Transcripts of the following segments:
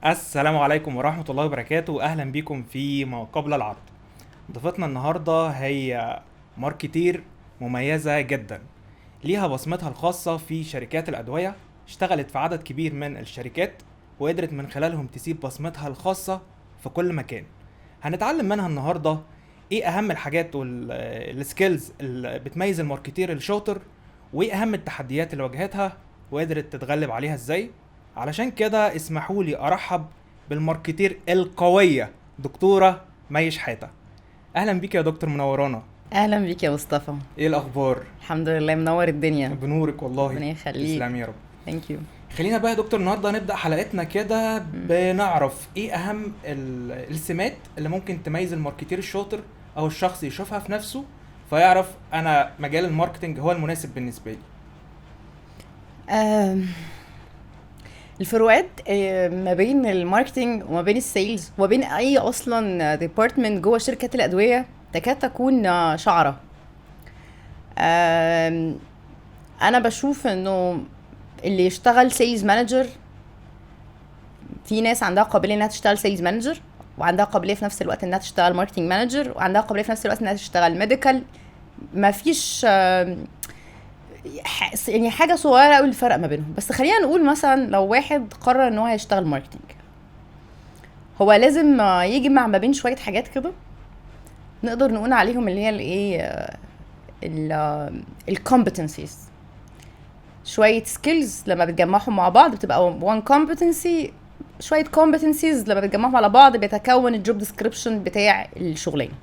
السلام عليكم ورحمة الله وبركاته. أهلا بكم في ما قبل العرض. ضيفتنا النهاردة هي ماركتير مميزة جدا، ليها بصمتها الخاصة في شركات الأدوية، اشتغلت في عدد كبير من الشركات وقدرت من خلالهم تسيب بصمتها الخاصة في كل مكان. هنتعلم منها النهاردة ايه أهم الحاجات والسكيلز اللي بتميز الماركتير الشاطر، وايه أهم التحديات اللي واجهتها وقدرت تتغلب عليها ازاي. علشان كده اسمحوا لي ارحب بالماركتير القوية دكتورة مي شحاتة. اهلا بيك يا دكتور، منورانا. اهلا بيك يا مصطفى. ايه الاخبار؟ الحمد لله، منور الدنيا. بنورك والله. ربنا يخليك. تسلم يا رب. ثانك يو. خلينا بقى يا دكتور النهارده نبدا حلقتنا كده بنعرف ايه اهم السمات اللي ممكن تميز الماركتير الشاطر او الشخص يشوفها في نفسه فيعرف انا مجال الماركتنج هو المناسب بالنسبه لي. الفروقات ما بين الماركتينج وما بين السيلز وما بين اي اصلا ديبارتمنت جوه شركات الادويه تكاد تكون شعره. انا بشوف انه اللي يشتغل سيلز مانجر، في ناس عندها قابليه انها تشتغل سيلز مانجر وعندها قابليه في نفس الوقت انها تشتغل ماركتينج مانجر وعندها قابليه في نفس الوقت انها تشتغل ميديكال. ما فيش يعني حاجه صغيره قوي الفرق ما بينهم. بس خلينا نقول مثلا لو واحد قرر ان هو هيشتغل ماركتينج، هو لازم يجمع ما بين شويه حاجات كده نقدر نقول عليهم اللي هي الايه، الكومبتنسيز. شويه سكيلز لما بتجمعهم مع بعض بتبقى وان كومبتنسي، شويه كومبتنسيز لما بتجمعهم على بعض بيتكون الجوب ديسكريبشن بتاع الشغلانه.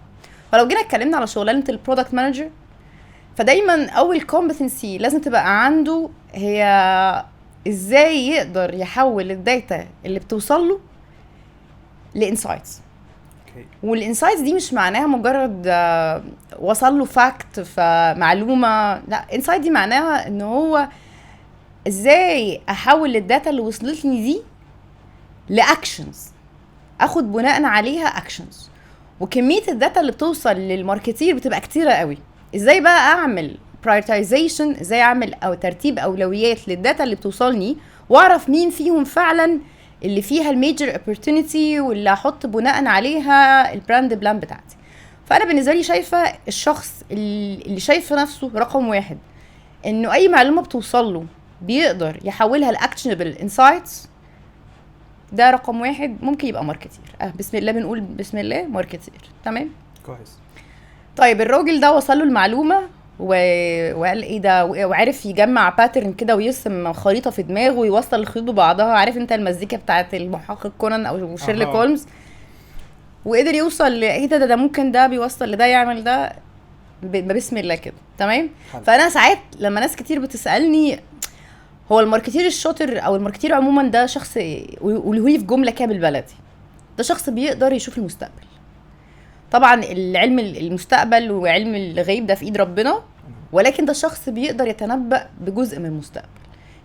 فلو جينا اتكلمنا على شغلانه البرودكت مانجر، فدايما اول كومبتنسي لازم تبقى عنده هي ازاي يقدر يحول الداتا اللي بتوصل له لانسايتس. والانسايتس دي مش معناها مجرد وصل له فاكت فمعلومه، لا، انسايت دي معناها ان هو ازاي احول الداتا اللي وصلت لي دي لاكشنز، اخد بناء عليها اكشنز. وكميه الداتا اللي بتوصل للماركتير بتبقى كتيره قوي. ازاي بقى اعمل prioritization، ازاي اعمل او ترتيب اولويات للداتا اللي بتوصلني واعرف مين فيهم فعلا اللي فيها الميجر opportunity واللي احط بناء عليها البراند بلان بتاعتي. فانا بالنسبه لي شايفه الشخص اللي شايف نفسه رقم واحد انه اي معلومه بتوصل له بيقدر يحولها لاكشنبل انسايتس، ده رقم واحد ممكن يبقى ماركتير. بسم الله بنقول بسم الله ماركتير. تمام كويس. طيب الراجل ده وصل له المعلومه وقال ايه ده، وعرف يجمع باترن كده ويرسم خريطه في دماغه ويوصل الخيوط ببعضها. عارف انت المزيكا بتاعت المحقق كونان او شيرلوك هولمز، وقدر يوصل ايه ده ممكن ده بيوصل لده يعمل ده بسم الله كده. تمام. فانا ساعات لما ناس كتير بتسالني هو الماركتير الشاطر او الماركتير عموما ده شخص، واللي هو في جمله كده بالبلدي، ده شخص بيقدر يشوف المستقبل. طبعا العلم المستقبل وعلم الغيب ده في ايد ربنا، ولكن ده شخص بيقدر يتنبأ بجزء من المستقبل.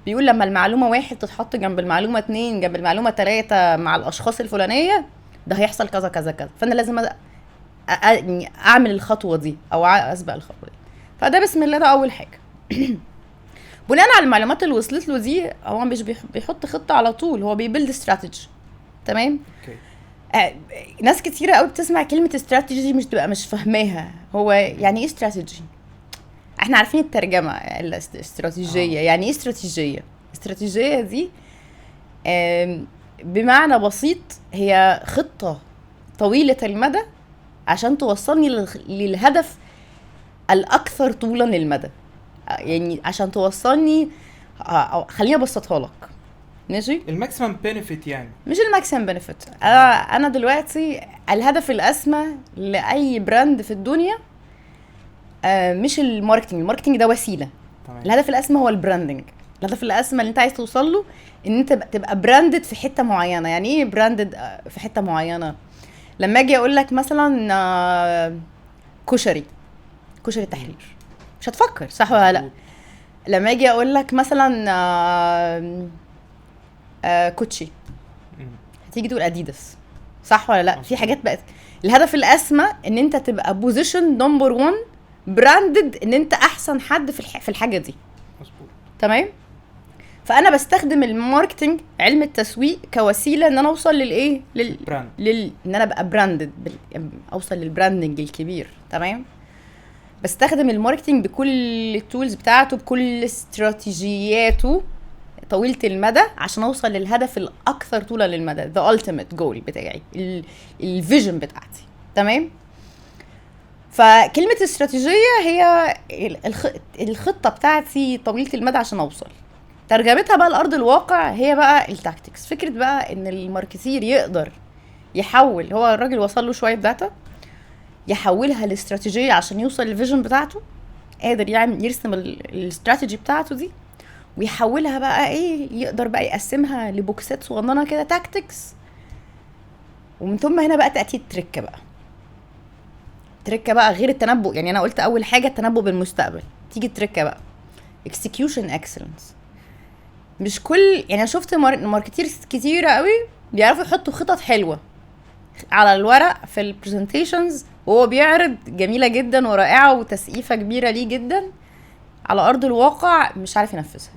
بيقول لما المعلومة 1 تتحط جنب المعلومة 2 جنب المعلومة 3 مع الأشخاص الفلانية، ده هيحصل كذا كذا كذا، فأنا لازم أعمل الخطوة دي أو أسبق الخطوة دي. فده بسم الله، ده أول حاجة. بناء على المعلومات اللي وصلت له دي، هو مش بيحط خطة على طول، هو بيبيلد استراتيجي. تمام. ناس كتيرة قوي بتسمع كلمة استراتيجي مش فاهماها هو يعني ايه استراتيجي. احنا عارفين الترجمة الاستراتيجية يعني ايه استراتيجية. استراتيجية دي بمعنى بسيط هي خطة طويلة المدى عشان توصلني للهدف الأكثر طولا للمدى. يعني عشان توصلني، خليني أبسطها لك. ماشي. الماكسيمم بينيفيت يعني مش الماكسيمم بنفيت. انا دلوقتي الهدف الاسمى لاي براند في الدنيا مش الماركتنج ده وسيله. طبعا. الهدف الاسمى هو البراندنج. الهدف الاسمى اللي انت عايز توصل له ان انت تبقى براندد في حته معينه. يعني ايه براندد في حته معينه؟ لما اجي اقول لك مثلا كشري التحرير، مش هتفكر صح ولا لا؟ لما اجي اقول لك مثلا كوتشي، هتيجي تقول اديداس صح ولا لا؟ في حاجات بقت الهدف الاسمى ان انت تبقى بوزيشن نمبر 1 براندد، ان انت احسن حد في الحاجه دي. مظبوط. تمام. فانا بستخدم الماركتنج، علم التسويق، كوسيله ان انا اوصل براند. ان انا ابقى براندد، اوصل للبراندنج الكبير. تمام. بستخدم الماركتنج بكل التولز بتاعته، بكل استراتيجياته طويلة المدى، عشان اوصل للهدف الاكثر طولا للمدى، the ultimate goal بتاعي، الفيجن بتاعتي. تمام. فكلمة استراتيجية هي الخطة بتاعتي طويلة المدى عشان اوصل. ترجمتها بقى لأرض الواقع هي بقى التاكتكس. فكرة بقى ان الماركتير يقدر يحول، هو الراجل وصل له شوية داتا، يحولها لاستراتيجية عشان يوصل للفيجن بتاعته، قادر يرسم الاستراتيجي بتاعته دي، ويحولها بقى ايه، يقدر بقى يقسمها لبوكسات صغننه كده، تاكتكس. ومن ثم هنا بقى تأتي التركه بقى غير التنبؤ. يعني انا قلت اول حاجه التنبؤ بالمستقبل، تيجي التركه بقى execution excellence. مش كل، يعني انا شفت ماركتيرز كتيره قوي بيعرفوا يحطوا خطط حلوه على الورق في البرزنتيشنز، وهو بيعرض جميله جدا ورائعه وتسقيفه كبيره ليه جدا، على ارض الواقع مش عارف ينفذها.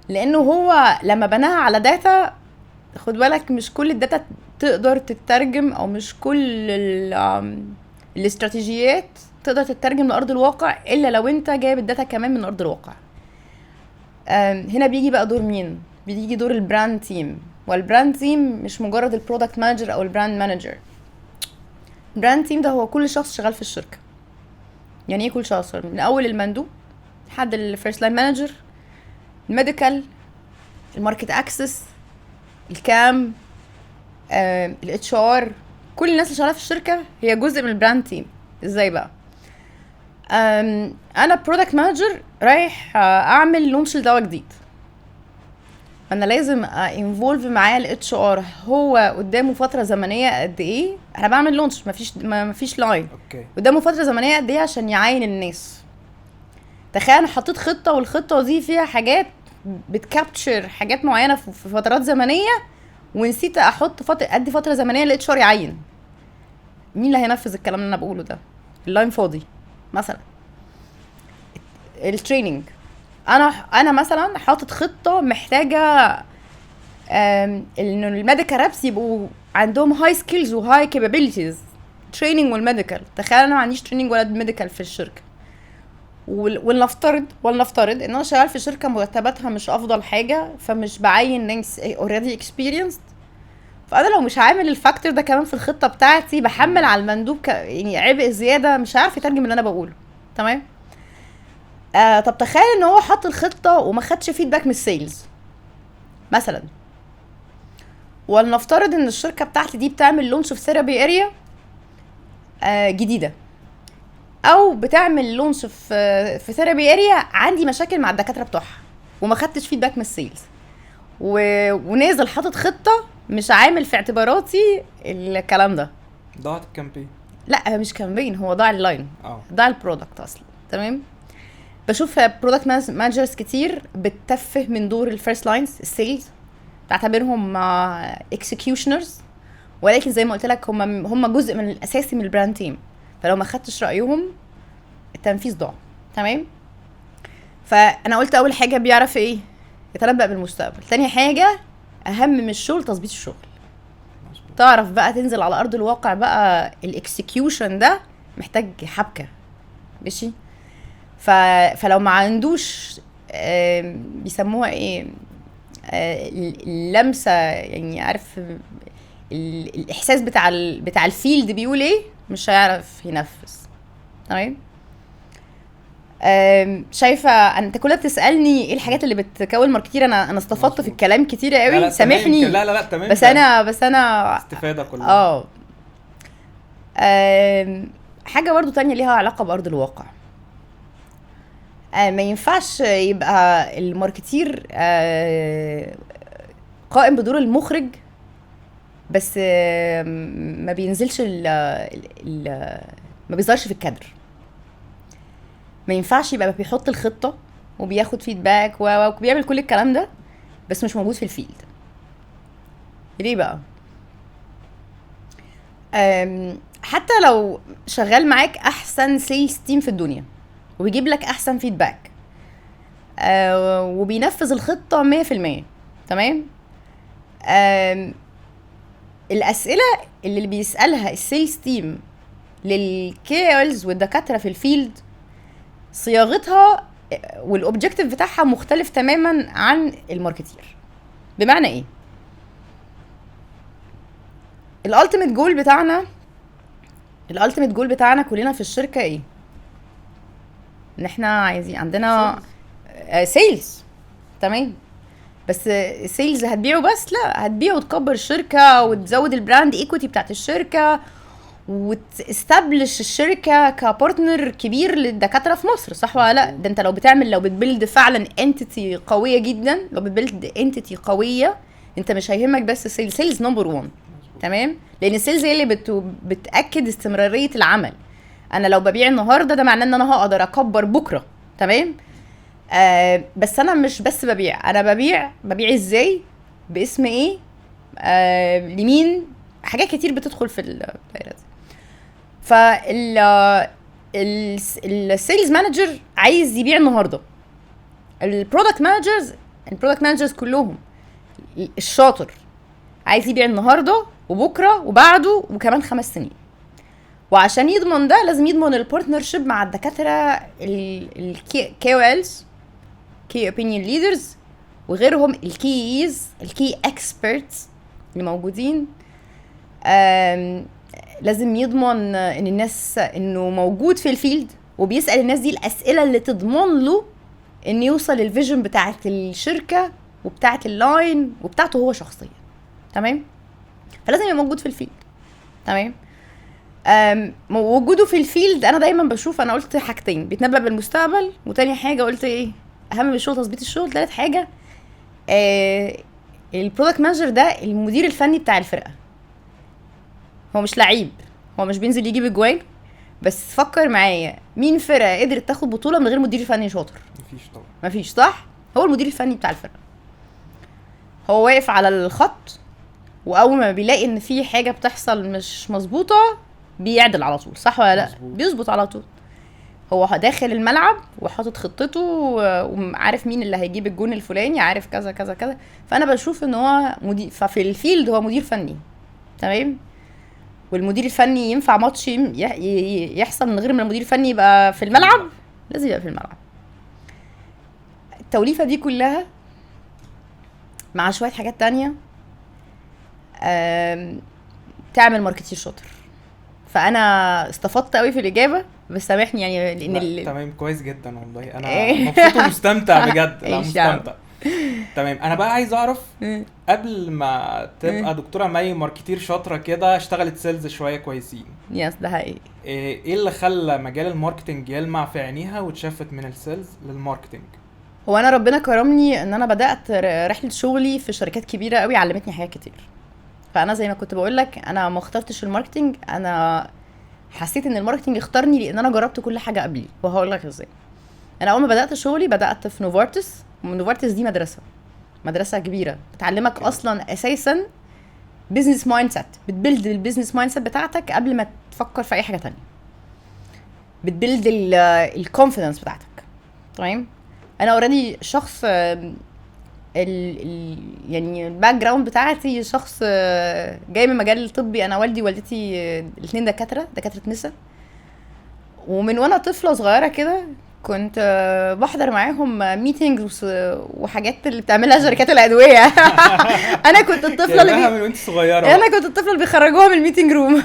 لانه هو لما بناها على داتا، خد بالك مش كل الداتا تقدر تترجم، او مش كل الاستراتيجيات تقدر تترجم لارض الواقع، الا لو انت جايب الداتا كمان من ارض الواقع. هنا بيجي بقى دور مين؟ بيجي دور البراند تيم. والبراند تيم مش مجرد البرودكت مانجر او البراند مانجر. البراند تيم ده هو كل شخص شغال في الشركه. يعني ايه كل شخص؟ من اول المندوب لحد الفيرست لاين مانجر، الميديكال، الماركت اكسس، الكام، الاتش ار، كل الناس اللي شغاله في الشركه هي جزء من البراند تيم. ازاي بقى؟ انا برودكت مانجر رايح اعمل لونش لدواء جديد، انا لازم انفولف معايا الاتش ار. هو قدامه فتره زمنيه قد ايه؟ انا بعمل لونش، مفيش لاين، اوكي، قدامه فتره زمنيه قد ايه عشان يعين الناس. تخيل انا حطيت خطه، والخطه دي فيها حاجات بتكابتشر حاجات معينه في فترات زمنيه، ونسيت احط ادي فتره زمنيه للاتش ار يعين. مين اللي هينفذ الكلام اللي انا بقوله ده؟ اللاين فاضي مثلا. التريننج، انا مثلا حاطط خطه محتاجه انه الميديكال رابس يبقوا عندهم هاي سكيلز وهاي كابابيلتيز، تريننج والميديكال. تخيل انا ما عنديش تريننج ولا ميديكال في الشركه، ولنفترض ان انا شغال في شركه مرتباتها مش افضل حاجه، فمش بعين ناس اوريدي اكسبيرينسد. فانا لو مش عامل الفاكتور ده كمان في الخطه بتاعتي، بحمل على المندوب يعني عبء زياده، مش عارف يترجم اللي انا بقوله. تمام. طب تخيل ان هو حط الخطه وما خدش فيدباك من السيلز مثلا، ولنفترض ان الشركه بتاعتي دي بتعمل لونش في ثيرابي اريا جديده، او بتعمل لونش في ثيرابي اريا عندي مشاكل مع الدكاتره بتوعها، وما خدتش فيدباك من السيلز، ونازل حاطط خطه مش عامل في اعتباراتي الكلام ده. ضاعت الكامبين. لا مش كامبين، هو ضاع اللاين، ضاع البرودكت اصلا. تمام. بشوف برودكت مانجرز كتير بتتفه من دور الفيرست لاينز، السيلز، تعتبرهم اكسكيوشنرز، ولكن زي ما قلت لك هم جزء من الاساسي من البراند تيم، فلو ما خدتش رايهم التنفيذ ضاع. تمام. فانا قلت اول حاجه بيعرف ايه، يتنبأ بالمستقبل. تاني حاجه اهم من الشغل تظبيط الشغل، تعرف بقى تنزل على ارض الواقع بقى. الاكسكيوشن ده محتاج حبكه، ماشي. فلو ما عندوش بيسموها ايه، اللمسه، يعني عارف الاحساس بتاع الفيلد بيقول ايه، مش هيعرف ينفذ. تمام. شايفه انت كلها بتسالني ايه الحاجات اللي بتكون ماركتير. انا استفدت في الكلام كتير قوي، سامحني. لا تمام، بس انا استفاده كلها. حاجه برضو تانية ليها علاقه بارض الواقع. ما ينفعش يبقى الماركتير قائم بدور المخرج بس، ما بينزلش ما بيظهرش في الكادر. ما ينفعش يبقى بيحط الخطه وبياخد فيدباك وبيعمل كل الكلام ده بس مش موجود في الفيلد. ليه بقى؟ حتى لو شغال معاك احسن سيلز تيم في الدنيا وبيجيب لك احسن فيدباك، وبينفذ الخطه 100%. تمام. الاسئله اللي بيسالها السيلز تيم للكيولز والدكاتره في الفيلد صياغتها والاوبجكتيف بتاعها مختلف تماما عن الماركتير. بمعنى ايه؟ الالتيميت جول بتاعنا كلنا في الشركه ايه؟ ان احنا عايزين عندنا سيلز. تمام. بس سيلز هتبيعه بس؟ لا، هتبيعه وتكبر الشركه وتزود البراند ايكويتي بتاعت الشركه وتستبلش الشركه كبارتنر كبير للدكاتره في مصر، صح ولا لا؟ ده انت لو بتبيلد فعلا انتيتي قويه جدا، لو بتبيلد انتيتي قويه، انت مش هيهمك بس سيلز نمبر 1. تمام. لان السيلز هي اللي بتاكد استمراريه العمل. انا لو ببيع النهارده ده معناه ان انا هقدر اكبر بكره. تمام. بس انا مش بس ببيع، انا ببيع ازاي، باسم ايه، لمين، حاجات كتير بتدخل في الدايره دي. السيلز مانجر عايز يبيع النهارده. البرودكت مانجرز كلهم الشاطر عايز يبيع النهارده وبكره وبعده وكمان 5 سنين. وعشان يضمن ده لازم يضمن البارتنرشيب مع الدكاتره الكي او الز، كي اوبينيون ليدرز، وغيرهم الكي اكسبرتس اللي موجودين. لازم يضمن ان الناس انه موجود في الفيلد وبيسأل الناس دي الاسئله اللي تضمن له ان يوصل للفيجن بتاعه الشركه وبتاعه اللاين وبتاعته هو شخصيا. تمام. فلازم يبقى موجود في الفيلد. تمام. وجوده في الفيلد انا دايما بشوف، انا قلت حاجتين، بيتنبأ بالمستقبل، وتاني حاجه قلت ايه اهم من الشغل تظبيط الشغل، ثالث حاجه البرودكت مانجر ده المدير الفني بتاع الفرقه. هو مش لعيب، هو مش بينزل يجيب اجوال، بس فكر معايا مين فرقه قدرت تاخد بطوله من غير مدير فني شاطر؟ مفيش طبعا. مفيش، صح؟ هو المدير الفني بتاع الفرقه، هو واقف على الخط، واول ما بيلاقي ان في حاجه بتحصل مش مظبوطه بيعدل على طول، صح ولا لا؟ بيظبط على طول. هو داخل الملعب وحاطط خطته وعارف مين اللي هيجيب الجون الفلاني، عارف كذا كذا كذا. فانا بشوف ان هو مدير، ففي الفيلد هو مدير فني. تمام. والمدير الفني ينفع ماتش يحصل من غير ما المدير الفني يبقى في الملعب؟ لازم يبقى في الملعب. التوليفه دي كلها مع شويه حاجات تانية تعمل ماركتير شاطر. فانا استفدت قوي في الاجابه، بس سامحني يعني لان تمام، كويس جدا والله. انا مبسوط ومستمتع بجد. لا مستمتع. تمام. انا بقى عايز اعرف قبل ما تبقى دكتوره مي ماركتير شاطره كده اشتغلت سيلز شويه كويسين. يس ده حقيقي. ايه اللي خلى مجال الماركتنج يلمع في عينيها وتشفت من السيلز للماركتنج؟ هو انا ربنا كرمني ان انا بدات رحله شغلي في شركات كبيره قوي، علمتني حاجات كتير. فانا زي ما كنت بقول لك انا ما اخترتش الماركتنج، انا حسيت ان الماركتنج اختارني لان انا جربت كل حاجه قبلي. وهقول لك ازاي. انا اول ما بدات شغلي بدات في نوفارتس. ونوفارتس دي مدرسه كبيره بتعلمك اصلا اساسا بيزنس مايند سيت، بتبيلد البيزنس مايند سيت بتاعتك قبل ما تفكر في اي حاجه تانية، بتبيلد الكونفيدنس بتاعتك. تمام. انا اوريدي شخص يعني الباك جراوند بتاعتي شخص جاي من مجال الطبي. انا والدي ووالدتي الاثنين دكاتره نساء، ومن وانا طفله صغيره كده كنت بحضر معاهم ميتينجز وحاجات اللي بتعملها شركات الادويه. انا كنت الطفله من وانت صغيره، انا كنت الطفله اللي بيخرجوها من الميتينج روم.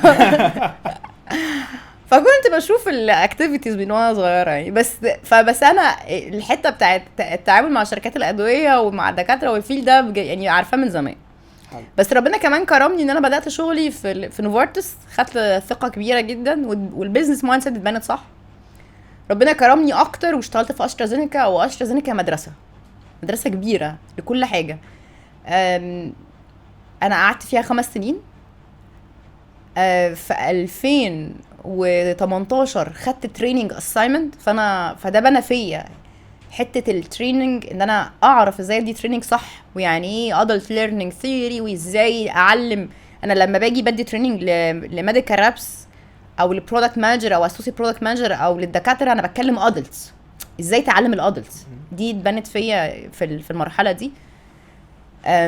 فكنت بشوف الاكتيفيتيز من وانا صغيره يعني. بس انا الحته بتاعت التعامل مع شركات الادويه ومع الدكاتره والفيل ده يعني عارفاه من زمان. بس ربنا كمان كرمني ان انا بدات شغلي في نوفارتس، خدت ثقه كبيره جدا والبيزنس مايند سيت اتبنت صح. ربنا كرمني اكتر واشتغلت في أسترازينيكا. وأسترازينيكا مدرسه كبيره لكل حاجه. انا قعدت فيها 5 سنين. في 2018 خدت تريننج اساينمنت. فده بنى فيا حته التريننج، ان انا اعرف ازاي ادي تريننج صح، ويعني ايه ادلت ليرنينج ثيوري، وازاي اعلم. انا لما باجي بدي تريننج لميديكال رابس او للبرودكت مانجر او اسوسي برودكت مانجر او للدكاتره، انا بتكلم ادلتس. ازاي تعلم الادلتس. دي اتبنت فيا في المرحله دي.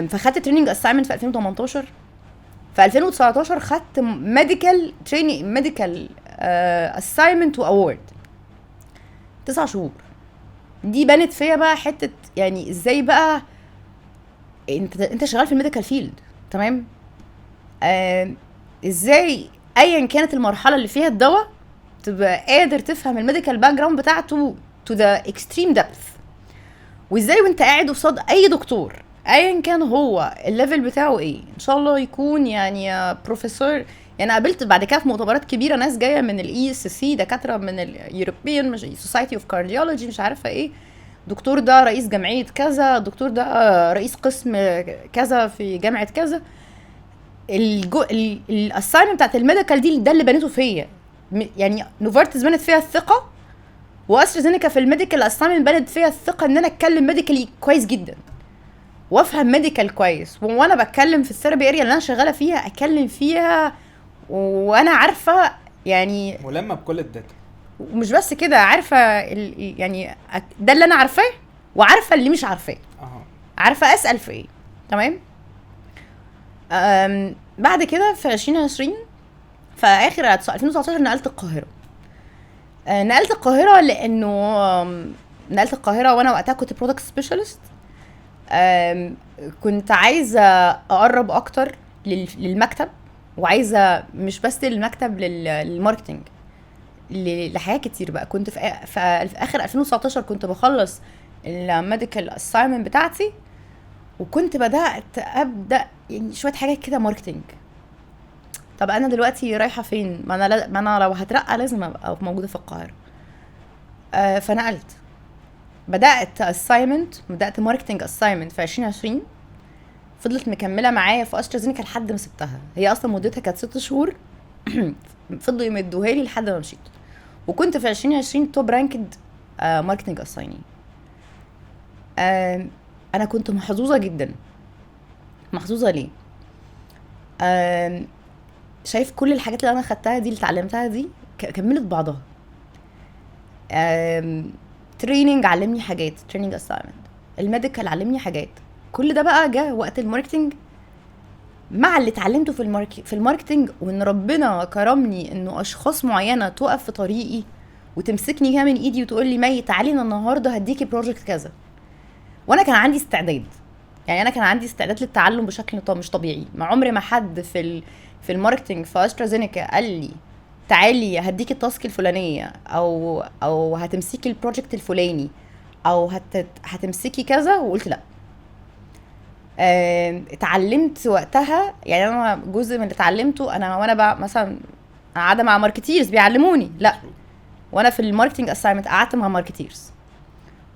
فخدت تريننج اساينمنت في 2018. في 2019 خدت ميديكال تريننج ميديكال اساينمنت واورد 9 شهور. دي بنت فيا بقى حته يعني ازاي بقى انت شغال في الميديكال فيلد، تمام؟ ازاي ايا كانت المرحله اللي فيها الدواء تبقى قادر تفهم الميديكال باك جراوند بتاعته تو ذا اكستريم ديبث، وازاي وانت قاعد قصاد اي دكتور ايا كان هو الليفل بتاعه ايه، ان شاء الله يكون يعني بروفيسور. يعني قابلت بعد كده في مؤتمرات كبيره ناس جايه من الاي اس سي، دكاتره من اليوروبيان مش سوسايتي اوف كارديولوجي مش عارفه ايه، دكتور ده رئيس جمعيه كذا، دكتور ده رئيس قسم كذا في جامعه كذا. الاساينمنت بتاعت الميديكال دي ده اللي بنيته فيا. يعني نوفارتس بنت فيها الثقه، واسترازينيكا في الميديكال اساينمنت بنت فيها الثقه ان انا اتكلم ميديكالي كويس جدا وافهم ميديكال كويس، وانا بتكلم في الثيرابي اريا اللي انا شغاله فيها اتكلم فيها وانا عارفه يعني ملمه بكل الداتا. ومش بس كده، عارفه يعني ده اللي انا عارفاه وعارفه اللي مش عارفاه. عارفه اسال في ايه، تمام؟ بعد كده في 2020 في اخر 2019 نقلت القاهره. نقلت القاهره لانه نقلت القاهره وانا وقتها كنت برودكت سبيشالست. كنت عايزه اقرب اكتر للمكتب، وعايزه مش بس للمكتب للماركتنج، لحاجات كتير بقى. كنت في اخر 2019 كنت بخلص الميديكال اساينمنت بتاعتي، وكنت بدات ابدا يعني شويه حاجات كده ماركتنج. طب انا دلوقتي رايحه فين؟ ما انا لو هترقى لازم ابقى موجوده في القاهره. فنقلت، بدات ماركتنج اساينمنت في 2020. فضلت مكمله معايا في استرازينيكا لحد ما سبتها. هي اصلا مدتها كانت 6 شهور فضلوا يمدوها لي لحد ما مشيت. وكنت في 2020 توب رانكد ماركتنج اسايني. انا كنت محظوظه جدا. محظوظه ليه؟ شايف كل الحاجات اللي انا خدتها دي اللي اتعلمتها دي كملت بعضها. تريننج علمني حاجات، تريننج اساينمنت، الميديكال علمني حاجات، كل ده بقى جه وقت الماركتنج مع اللي اتعلمته في الماركتنج. وان ربنا كرمني انه اشخاص معينه تقف في طريقي وتمسكني كده من ايدي وتقول لي مي تعالي النهارده هديكي بروجكت كذا. وانا كان عندي استعداد، يعني انا كان عندي استعداد للتعلم بشكل مش طبيعي. ما عمري ما حد في الماركتنج في استرازينيكا قال لي تعالي هديكي التاسك الفلانيه او هتمسكي البروجكت الفلاني او هتمسكي كذا وقلت لا. اتعلمت وقتها، يعني انا جزء من اللي اتعلمته انا وانا بقى مثلا قاعده مع ماركتيرز بيعلموني، لا، وانا في الماركتنج اساينمنت قعدت مع ماركتيرز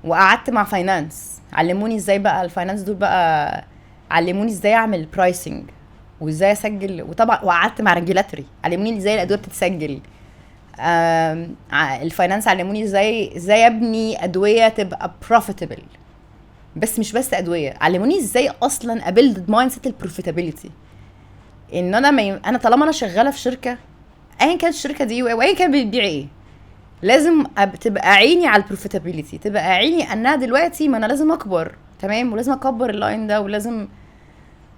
وقعدت مع فاينانس، علموني ازاي بقى الفاينانس دول بقى علموني ازاي اعمل برايسنج وازاي اسجل، وطبعا وقعدت مع ريجولاتوري علموني ازاي الادويه بتتسجل. الفاينانس علموني ازاي ابني ادويه تبقى بروفيتبل، بس مش بس ادويه، علموني ازاي اصلا ابيلد مايند سيت البروفيتابيلتي. ان انا طالما انا شغاله في شركه ايا كانت الشركه دي وايا كان بتبيع ايه، لازم تبقى عيني على البروفيتابيلتي، تبقى عيني انها دلوقتي ما انا لازم اكبر، تمام، ولازم اكبر اللاين ده،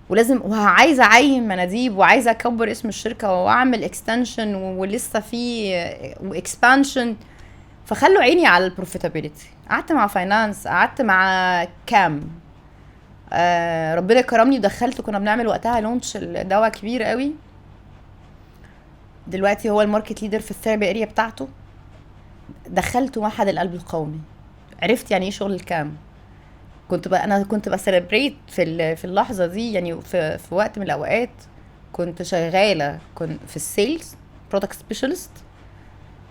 ولازم وعايزه اعين مناديب، وعايزه اكبر اسم الشركه واعمل اكستنشن ولسه في اكسبانشن. فخلوا عيني على البروفيتابيلتي. قعدت مع فاينانس، قعدت مع كام، ربنا كرمني ودخلت. كنا بنعمل وقتها لونش الدواء كبير قوي، دلوقتي هو الماركت ليدر في الثيرابي اريا بتاعته. دخلته معهد القلب القومي، عرفت يعني ايه شغل الكام. انا كنت بسليبريت في اللحظه دي، يعني في وقت من الاوقات كنت شغاله في السيلز برودكت سبيشالست،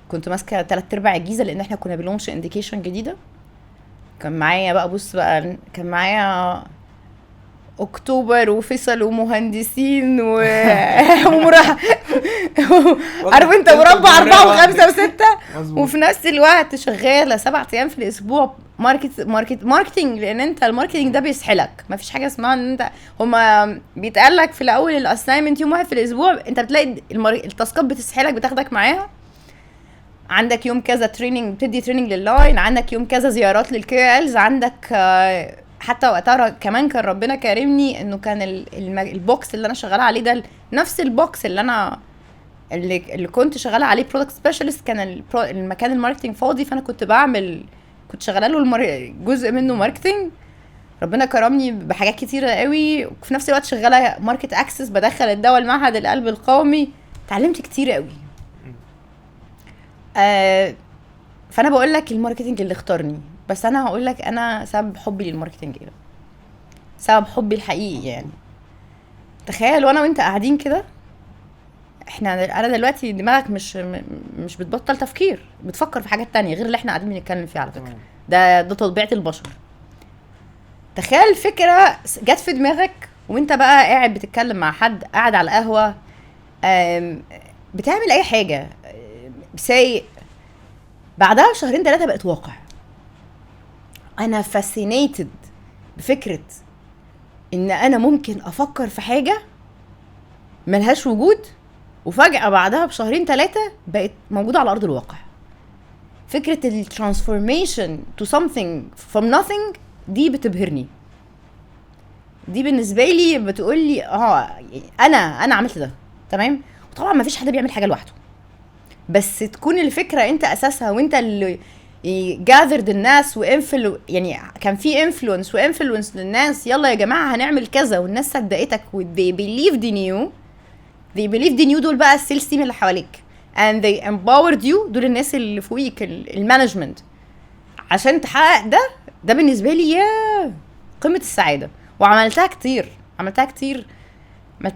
كنت ماسكه 3/4 الجيزه لان احنا كنا بنلونش انديكيشن جديده. كان معايا بقى كان معايا اكتوبر وفيصل ومهندسين عارف انت مربع 4 و5 و6، وفي نفس الوقت شغاله 7 ايام في الاسبوع ماركتنج. لان انت الماركتنج ده بيسحلك، مفيش حاجه اسمها ان انت هما بيتقالك في الاول الاساينمنت يوم واحد في الاسبوع، انت بتلاقي التاسكات بتسحلك بتاخدك معاها. عندك يوم كذا تريننج، بتدي تريننج لللاين، عندك يوم كذا زيارات للكي الز، عندك حتى وقتها كمان كان ربنا كرمني انه كان البوكس اللي انا شغاله عليه ده نفس البوكس اللي كنت شغاله عليه برودكت سبيشالست. كان المكان الماركتنج فاضي، فانا كنت شغاله له جزء منه ماركتنج. ربنا كرمني بحاجات كتيره قوي، وفي نفس الوقت شغاله ماركت اكسس، بدخل الدواء المعهد القلب القومي. اتعلمت كتير قوي. فانا بقول لك الماركتنج اللي اختارني، بس انا هقول لك انا سبب حبي للماركتنج ايه. سبب حبي الحقيقي يعني، تخيل وانا وانت قاعدين كده، انا دلوقتي دماغك مش بتبطل تفكير، بتفكر في حاجات تانية غير اللي احنا قاعدين بنتكلم فيه على فكرة. ده طبيعة البشر. تخيل فكرة جت في دماغك وانت بقى قاعد بتتكلم مع حد، قاعد على القهوة، بتعمل اي حاجة، سايق، بعدها بشهرين 3 بقت واقع. انا فاسينيتد بفكرة ان انا ممكن افكر في حاجة ملهاش وجود، وفجأة بعدها بشهرين 3 بقت موجودة على أرض الواقع. فكرة الترانسفورميشن to something from nothing دي بتبهرني. دي بالنسبة لي بتقولي أنا عملت ده، تمام. وطبعا ما فيش حد بيعمل حاجة لوحده، بس تكون الفكرة أنت أساسها، وأنت اللي gathered الناس يعني كان في influence للناس. يلا يا جماعة هنعمل كذا، والناس صدقتك they believed in you. دول بقى السيلز تيم اللي حواليك، and they empowered you. دول الناس اللي فوقيك، المانجمنت، عشان تحقق ده بالنسبه لي يا قمه السعاده. وعملتها كتير،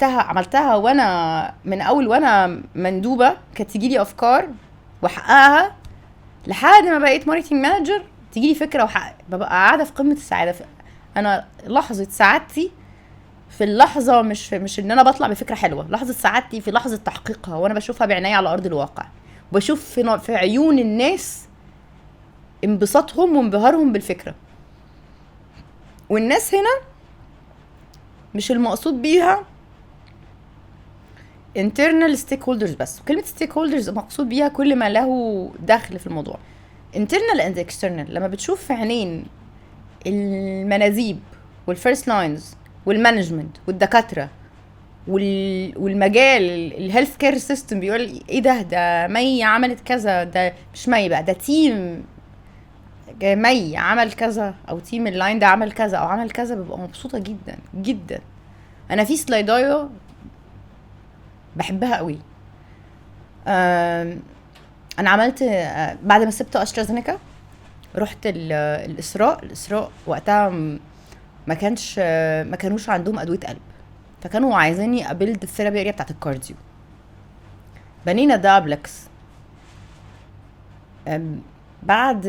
عملتها وانا من اول وانا مندوبه، كانت تجيلي افكار واحققها، لحد ما بقيت ماركتنج مانجر تجيلي فكره ببقى قاعده في قمه السعاده. انا لحظه سعادتي في اللحظة مش ان انا بطلع بفكرة حلوة، لحظة سعادتي في لحظة تحقيقها، وانا بشوفها بعناية على ارض الواقع، وبشوف في عيون الناس انبساطهم وانبهارهم بالفكرة. والناس هنا مش المقصود بيها internal stakeholders بس، وكلمة stakeholders مقصود بيها كل ما له دخل في الموضوع. internal and external، لما بتشوف في عينين المنازيب والفيرست لاينز والمانجمنت والدكاتره والمجال الهيلث كير سيستم، بيقول ايه ده مي عملت كذا، ده مش مي بقى، ده تيم مي عمل كذا، او تيم اللاين ده عمل كذا او عمل كذا، ببقى مبسوطه جدا جدا. انا في سلايدايه بحبها قوي. انا عملت بعد ما سبت استرازينيكا رحت الاسراء وقتها ما كانوش عندهم ادويه قلب، فكانوا عايزيني ابيلد الثيرابي اريا بتاعت الكارديو. بنينا دابلكس بعد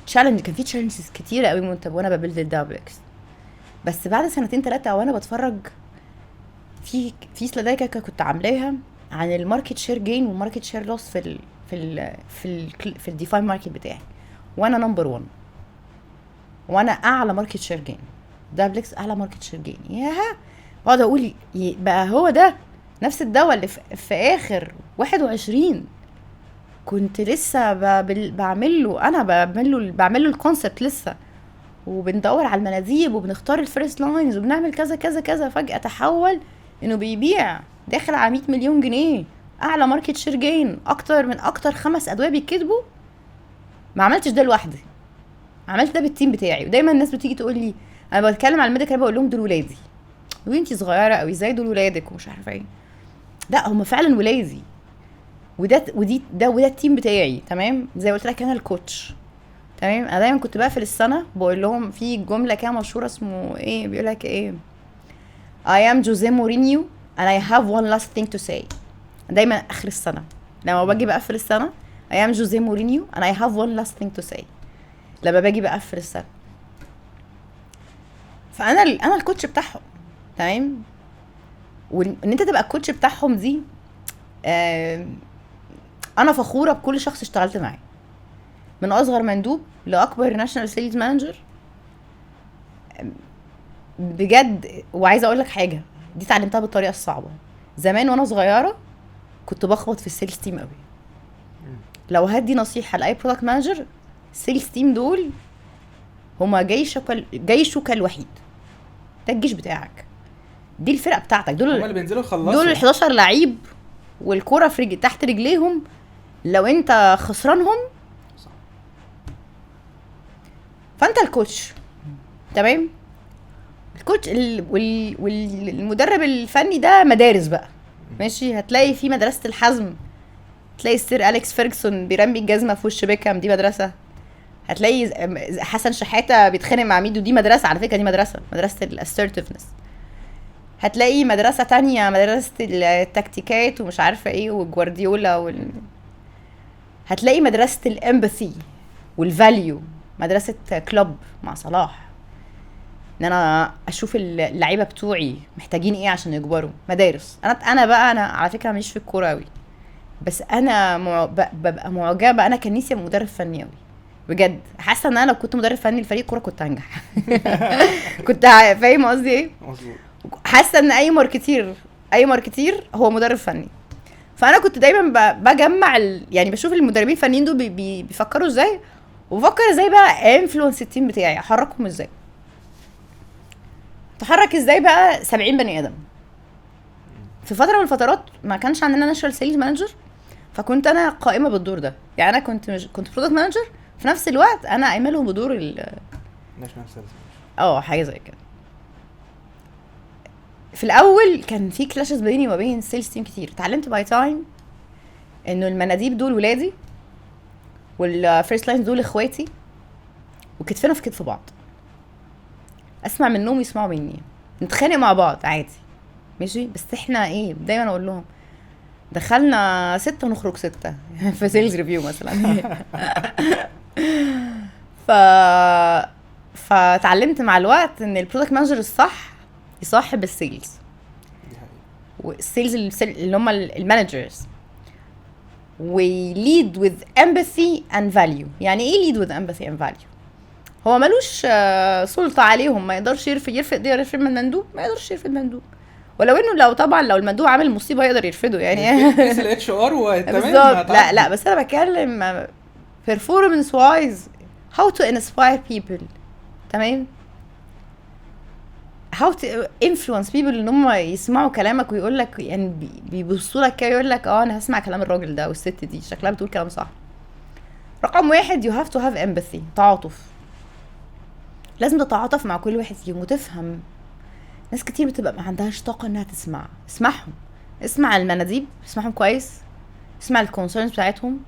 تشالنج، كان في تشالنجز كتيره قوي وانا ببيلد الدابلكس. بس بعد 2-3 وانا بتفرج في سلايدات كنت عاملاها عن الماركت شير جين والماركت شير لوس في الديفاين ماركت بتاعي، وانا نمبر 1، وانا اعلى ماركت شير جين. دابلكس اعلى ماركت شير جين، ياها بقعد اقول بقى هو ده نفس الدواء اللي في اخر 21 كنت لسه بعمل له الكونسبت لسه، وبندور على المناديب وبنختار الفيرست لاينز وبنعمل كذا كذا كذا، فجأة تحول انه بيبيع داخل على 100 مليون جنيه، اعلى ماركت شير جين، اكتر 5 ادويه بيتكتبوا. ما عملتش ده لوحدي، عملت ده بالتيم بتاعي. ودايما الناس بتيجي تقول لي، انا بتكلم على الميديكال بقول لهم دول ولادي، وانتي صغيره قوي ازاي دول ولادك ومش عارفه ايه. لا هم فعلا ولادي، وده التيم بتاعي، تمام. زي قلت لك انا الكوتش، تمام. انا دايما كنت بقفل السنه بقول لهم في جمله كده مشهوره اسمه ايه، بيقول لك ايه، I am Jose Mourinho and I have one last thing to say. دايما اخر السنه لما باجي بقفل السنه I am Jose Mourinho and I have one last thing to say. لما باجي بقفل السنه، فانا الكوتش بتاعهم، تمام. وان انت تبقى الكوتش بتاعهم دي، انا فخوره بكل شخص اشتغلت معاه، من اصغر مندوب لاكبر ناشونال سيلز مانجر بجد. وعايزه اقول لك حاجه، دي اتعلمتها بالطريقه الصعبه. زمان وانا صغيره كنت بخبط في السيلز تيم قوي، لو هدي نصيحه لاي برودكت مانجر، السيلز تيم دول هما جيشك الوحيد، ده الجيش بتاعك، دي الفرقه بتاعتك، هما اللي بينزلوا يخلصوا، دول ال 11 لعيب والكوره في تحت رجليهم، لو انت خسرانهم صح. فانت الكوتش، تمام. الكوتش والمدرب الفني ده مدارس بقى، ماشي. هتلاقي في مدرسه الحزم، تلاقي السير أليكس فيرجسون بيرمي الجزمه في وش بيكهام، دي مدرسه. هتلاقي حسن شحاته بيتخانق مع ميدو، دي مدرسه على فكره، دي مدرسه الاسرتيفنس. هتلاقي مدرسه تانية مدرسه التكتيكات ومش عارفه ايه والجوارديولا هتلاقي مدرسه الامباثي والفاليو، مدرسه كلوب مع صلاح، ان انا اشوف اللعيبه بتوعي محتاجين ايه عشان يكبروا. مدارس. انا بقى انا على فكره مش في الكوره قوي، بس انا ببقى معجبه، انا كان نفسي ابقى مدرب فني قوي بجد. حاسه ان انا لو كنت مدرب فني لفريق كوره كنت هنجح. كنت فاهم قصدي ايه؟ حاسه ان اي ماركتير هو مدرب فني. فانا كنت دايما بجمع يعني بشوف المدربين الفنيين دول بيفكروا ازاي، وبفكر ازاي بقى انفلونس التيم بتاعي، احركهم ازاي. تحرك ازاي بقى 70 بني ادم. في فتره من الفترات ما كانش عندنا ناشونال سيلز مانجر، فكنت انا قائمه بالدور ده، يعني انا كنت برودكت مانجر في نفس الوقت، انا قايمه لهم بدور ناشونال سيلز. حاجه زي كده. في الاول كان في كلاشز بيني وما بين السيلز تيم كتير. اتعلمت باي تايم انه المناديب دول ولادي، والفيرست لاين دول اخواتي، وكتفنا في كتف بعض، اسمع منهم يسمعوا مني، نتخانق مع بعض عادي ماشي، بس احنا ايه دايما اقول لهم دخلنا 6 ونخرج 6 في سيلز ريفيو مثلا. فتعلمت مع الوقت ان البرودكت مانجر الصح يصاحب السيلز، والسيلز اللي هم المانجرز، ويليد with empathy and value. يعني ايه lead with empathy and value؟ هو ملوش سلطة عليهم، ما يقدرش يرفض من المندوب، ما يقدرش يرفض مندوب، ولو انه لو المندوب عامل مصيبة يقدر يرفضه يعني. كيس الاتش ار وتمام. لا بس انا بتكلم performance wise how to inspire people، تمام، how to influence people ان هم يسمعوا كلامك ويقول لك، يعني بيبصوا لك كده يقول لك انا هسمع كلام الراجل ده والست دي شكلها بتقول كلام صح. رقم 1 you have to have empathy، تعاطف. لازم تتعاطف مع كل واحد فيهم وتفهم. ناس كتير بتبقى ما عندهاش طاقه انها اسمعهم، اسمع المناديب، اسمعهم كويس، اسمع الكونسيرنز بتاعتهم،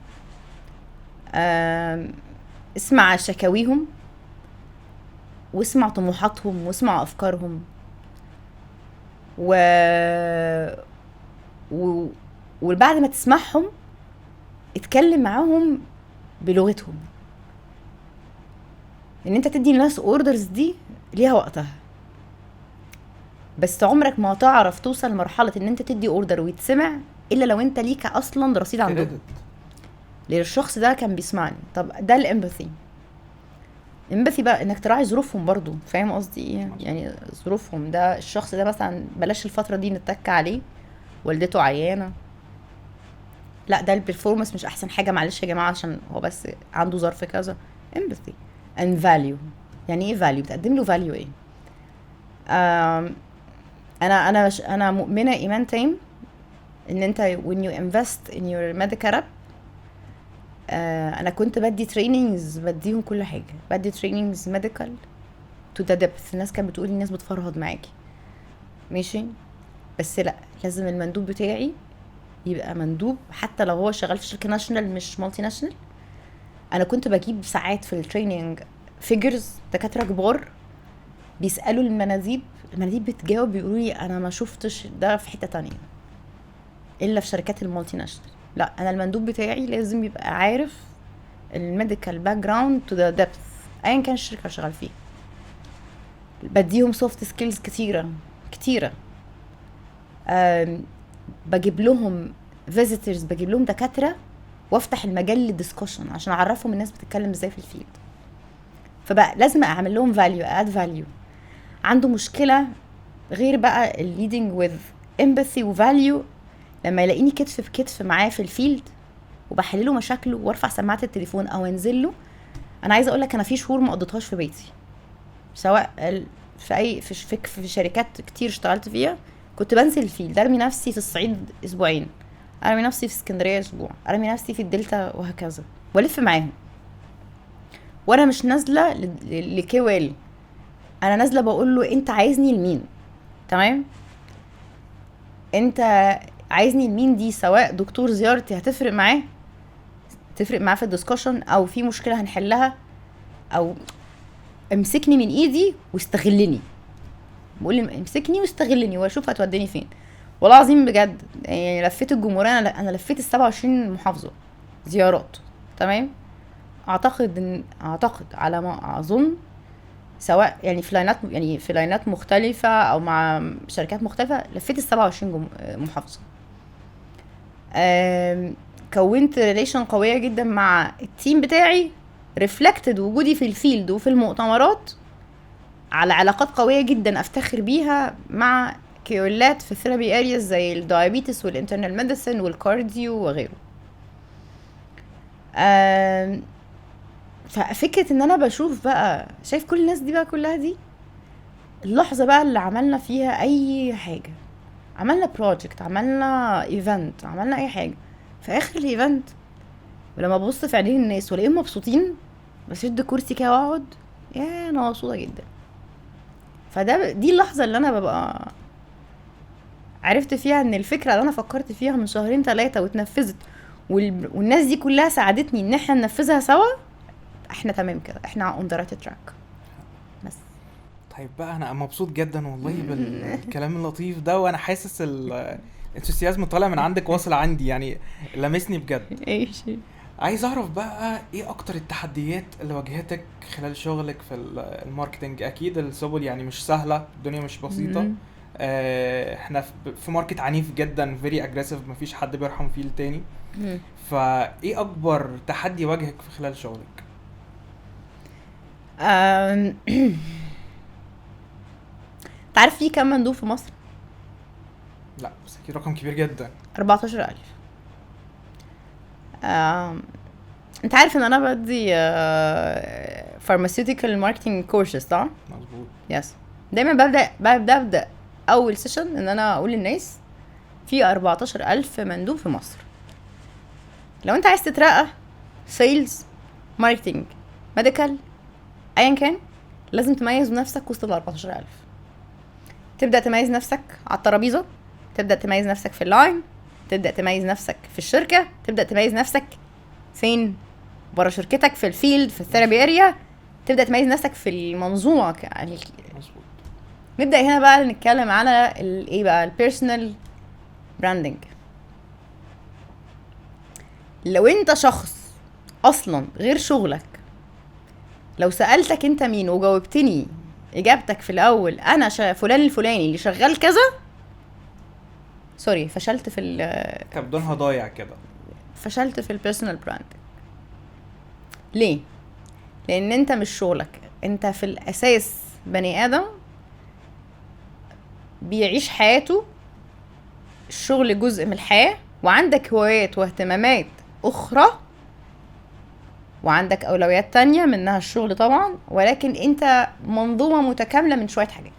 اسمع شكاويهم، واسمع طموحاتهم، واسمع افكارهم، وبعد ما تسمعهم اتكلم معاهم بلغتهم. ان انت تدي الناس اوردرز دي ليها وقتها، بس عمرك ما تعرف توصل لمرحله ان انت تدي اوردر ويتسمع الا لو انت ليك اصلا رصيد عندهم، ليه الشخص ده كان بيسمعني. طب ده الامباثي بقى انك تراعي ظروفهم برضو، فاهم قصدي ايه؟ يعني ظروفهم، ده الشخص ده مثلا بلاش الفتره دي نتك عليه، والدته عيانه، لا ده البرفورمانس مش احسن حاجه، معلش يا جماعه عشان هو بس عنده ظرف كذا. empathy and value. يعني ايه value؟ بتقدم له value ايه؟ انا مؤمنه ايمان تام ان انت when you invest in your medical rep، انا كنت بدي trainings، بديهم كل حاجه، بدي trainings medical to the depth. الناس كانت بتقول الناس بتفرهد معاكي ماشي، بس لا، لازم المندوب بتاعي يبقى مندوب حتى لو هو شغال في شركه ناشونال مش مالتي ناشونال. انا كنت بجيب ساعات في التريننج فيجرز، دكاتره كبار بيسالوا المناديب بتجاوب، بيقولوا لي انا ما شفتش ده في حته تانية الا في شركات المالتي ناشونال. لا، انا المندوب بتاعي لازم يبقى عارف الميديكال باك جراوند تو ذا ديبث ايا كان الشركه اللي شغال فيها. بديهم سوفت سكيلز كتيره. بجيب لهم فيزيتورز، بجيب لهم دكاتره، وافتح المجال للدسكشن عشان اعرفهم الناس بتتكلم ازاي في الفيلد. فبقى لازم اعمل لهم فاليو، اد فاليو. عنده مشكله غير بقى الليدنج وذ امباثي وفاليو، لما يلاقيني كتف بكتف معاه في الفيلد وبحلله مشاكله وارفع سماعه التليفون او انزل له. انا عايزه اقول لك انا في شهور ما قضيتهاش في بيتي، سواء في اي في شركات كتير اشتغلت فيها كنت بنزل الفيلد، ارمي نفسي في الصعيد اسبوعين، ارمي نفسي في اسكندريه اسبوع، ارمي نفسي في الدلتا وهكذا، والف معاهم. وانا مش نازله لكوال، انا نازله بقول له انت عايزني لمين؟ تمام، انت عايزني لمين؟ دي سواء دكتور زيارتي هتفرق معاه، تفرق معاه في الدسكشن، او في مشكله هنحلها، او امسكني من ايدي واستغلني. بقول لي امسكني واستغلني واشوف هتوديني فين. والله العظيم بجد يعني لفيت الجمهوريه، انا لفيت ال27 محافظه زيارات. تمام، اعتقد على ما اظن، سواء يعني في لاينات مختلفه او مع شركات مختلفه، لفيت ال27 محافظه. كونت ريليشن قويه جدا مع التيم بتاعي، ريفلكتد وجودي في الفيلد وفي المؤتمرات على علاقات قويه جدا افتخر بيها مع كيولات في الثيرابي ارياز زي الدايابيتس والانترنال ميديسن والكارديو وغيره. ففكره ان انا بشوف بقى، شايف كل الناس دي بقى كلها دي اللحظه بقى اللي عملنا فيها اي حاجه، عملنا بروجكت، عملنا ايفنت، عملنا اي حاجه، في اخر الايفنت ولما ببص في عينين الناس والاقيهم مبسوطين، بشد كرسي كده واقعد، يا انا مبسوطه جدا. دي اللحظه اللي انا ببقى عرفت فيها ان الفكره اللي انا فكرت فيها من 2-3 واتنفذت، والناس دي كلها ساعدتني ان احنا ننفذها سوا. احنا تمام كده، احنا on the right track. بس طيب بقى انا مبسوط جدا والله بالكلام اللطيف ده، وانا حاسس الانثوسيازم طالع من عندك واصل عندي، يعني لمسني بجد. ايش عايز اعرف بقى ايه اكتر التحديات اللي واجهتك خلال شغلك في الماركتنج؟ اكيد السبل يعني مش سهلة، الدنيا مش بسيطة. احنا في ماركت عنيف جدا، فيري اجريسيف، مفيش حد بيرحم فيه التاني. فايه اكبر تحدي واجهك في خلال شغلك؟ تعرف في كم مندوب في مصر؟ لا بس اكيد رقم كبير جدا. 14,000. انت عارف ان انا بدي pharmaceutical marketing courses، صح؟ مظبوط. يس. دايما ببدأ اول سيشن ان انا اقول للناس في 14,000 مندوب في مصر. لو انت عايز تترقى سيلز، ماركتينج، ميديكال، ايا كان، لازم تميز نفسك وسط ال 14,000. تبدأ تميز نفسك على الترابيزة، تبدأ تميز نفسك في اللاين، تبدأ تميز نفسك في الشركة، تبدأ تميز نفسك فين برا شركتك، في الفيلد، في الثيرابي اريا، تبدأ تميز نفسك في المنظومة يعني. مظبوط. نبدأ هنا بقى نتكلم على ايه بقى، البيرسونال براندنج. لو انت شخص اصلا غير شغلك، لو سألتك انت مين وجاوبتني اجابتك في الاول انا فلان الفلاني اللي شغال كذا، سوري، فشلت في كبدونها ضايع كده، فشلت في البيرسونال براندنج. ليه؟ لان انت مش شغلك، انت في الاساس بني ادم بيعيش حياته، الشغل جزء من الحياة، وعندك هوايات واهتمامات اخرى، وعندك اولويات تانية منها الشغل طبعا، ولكن انت منظومة متكاملة من شوية حاجات.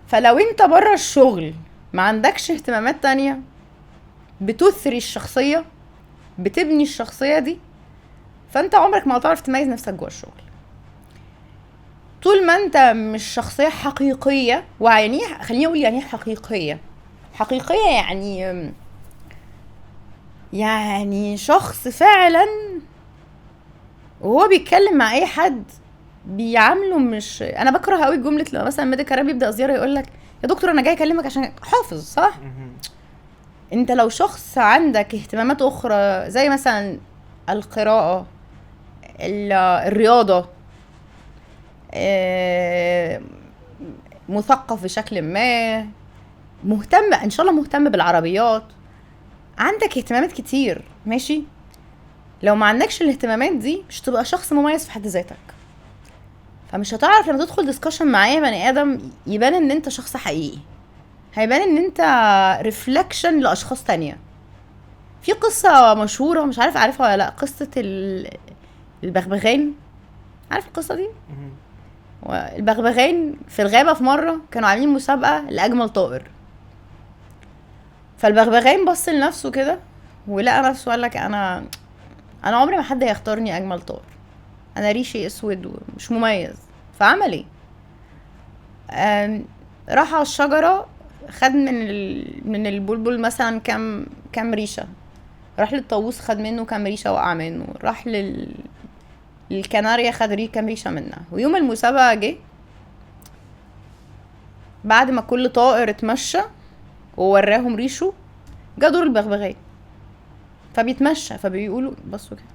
فلو انت برا الشغل ما عندكش اهتمامات تانية بتثري الشخصية، بتبني الشخصية دي، فانت عمرك ما هتعرف تميز نفسك جوا الشغل. طول ما انت مش شخصية حقيقية، ويعني خليني اقول يعني حقيقية يعني شخص فعلا وهو بيتكلم مع اي حد بيعامله. مش انا بكره قوي جمله لما مثلا ميديكال راب يبدا زياره يقول لك يا دكتور انا جاي اكلمك عشان حافظ، صح؟ انت لو شخص عندك اهتمامات اخرى زي مثلا القراءه، الرياضه، مثقف بشكل ما، مهتم ان شاء الله، مهتم بالعربيات، عندك اهتمامات كتير، ماشي. لو ما عندكش الاهتمامات دي مش تبقى شخص مميز في حد ذاتك، فمش هتعرف لما تدخل ديسكشن مع اي بني ادم يبان ان انت شخص حقيقي، هيبان ان انت ريفلكشن لاشخاص تانية. في قصة مشهورة مش عارف عارفها ولا لا، قصة البغبغان. عارف القصة دي؟ البغبغان في الغابة في مرة كانوا عاملين مسابقة لأجمل طائر. فالبغبغان بص لنفسه كده ولقى نفسه قال لك انا عمري ما حد هيختارني اجمل طائر، انا ريشي اسود ومش مميز. فعمل ايه؟ راح على الشجرة، خد من البلبل مثلا كام ريشة، راح للطاووس خد منه كام ريشة وقع منه، راح للكناريا خد كام ريشة منها. ويوم المسابقة جه بعد ما كل طائر اتمشى ووراهم ريشه، جه دور البغبغان فبيتمشى، فبيقولوا بصوا كده